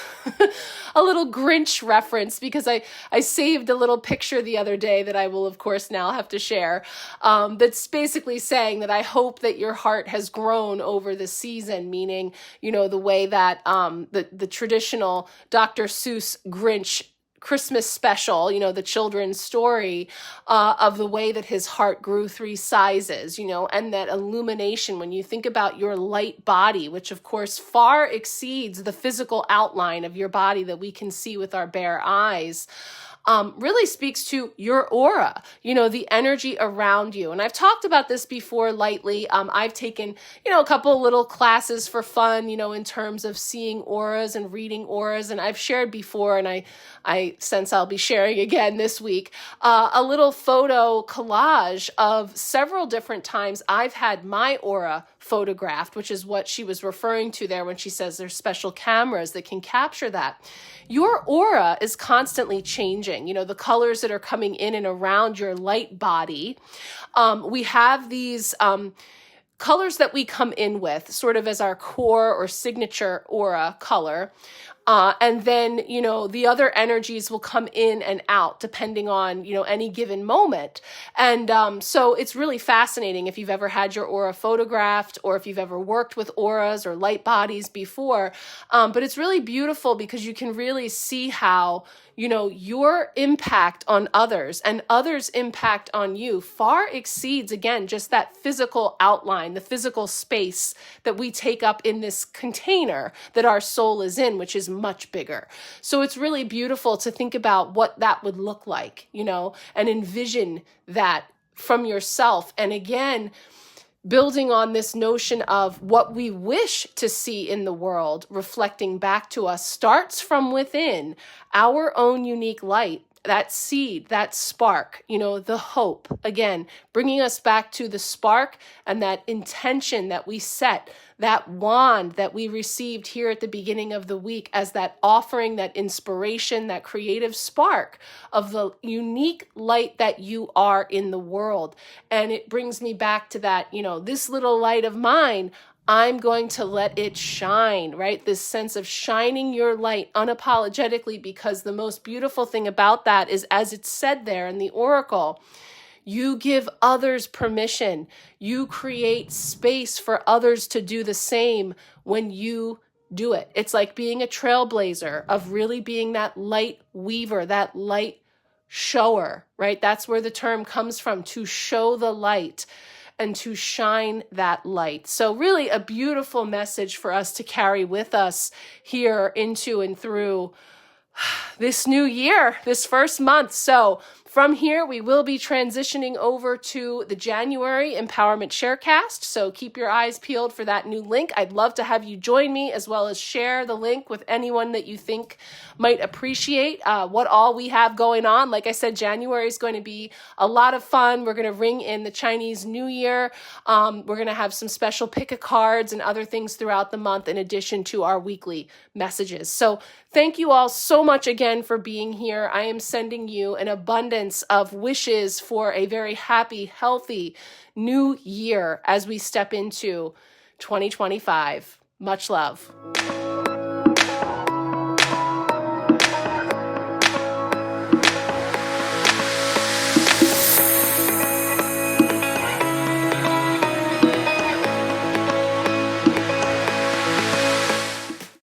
a little Grinch reference because I saved a little picture the other day that I will, of course, now have to share. That's basically saying that I hope that your heart has grown over the season, meaning, the way that the traditional Dr. Seuss Grinch Christmas special, the children's story of the way that his heart grew 3 sizes, and that illumination when you think about your light body, which of course far exceeds the physical outline of your body that we can see with our bare eyes. Really speaks to your aura, the energy around you. And I've talked about this before lightly. I've taken, a couple little classes for fun, in terms of seeing auras and reading auras. And I've shared before, and I sense I'll be sharing again this week, a little photo collage of several different times I've had my aura photographed, which is what she was referring to there when she says there's special cameras that can capture that. Your aura is constantly changing. The colors that are coming in and around your light body. We have these colors that we come in with sort of as our core or signature aura color. And then, the other energies will come in and out depending on, any given moment. And so it's really fascinating if you've ever had your aura photographed or if you've ever worked with auras or light bodies before. But it's really beautiful because you can really see how, your impact on others and others' impact on you far exceeds, again, just that physical outline, the physical space that we take up in this container that our soul is in, which is much bigger. So it's really beautiful to think about what that would look like, and envision that from yourself. And again, building on this notion of what we wish to see in the world reflecting back to us starts from within our own unique light, that seed, that spark, the hope. Again, bringing us back to the spark and that intention that we set, that wand that we received here at the beginning of the week as that offering, that inspiration, that creative spark of the unique light that you are in the world. And it brings me back to that, this little light of mine, I'm going to let it shine, right? This sense of shining your light unapologetically, because the most beautiful thing about that is, as it's said there in the oracle, you give others permission. You create space for others to do the same when you do it. It's like being a trailblazer, of really being that light weaver, that light shower, right? That's where the term comes from, to show the light and to shine that light. So really a beautiful message for us to carry with us here into and through this new year, this first month. So from here, we will be transitioning over to the January Empowerment Sharecast. So keep your eyes peeled for that new link. I'd love to have you join me, as well as share the link with anyone that you think might appreciate what all we have going on. Like I said, January is going to be a lot of fun. We're going to ring in the Chinese New Year. We're going to have some special pick a cards and other things throughout the month, in addition to our weekly messages. So thank you all so much again for being here. I am sending you an abundance of wishes for a very happy, healthy new year as we step into 2025. Much love.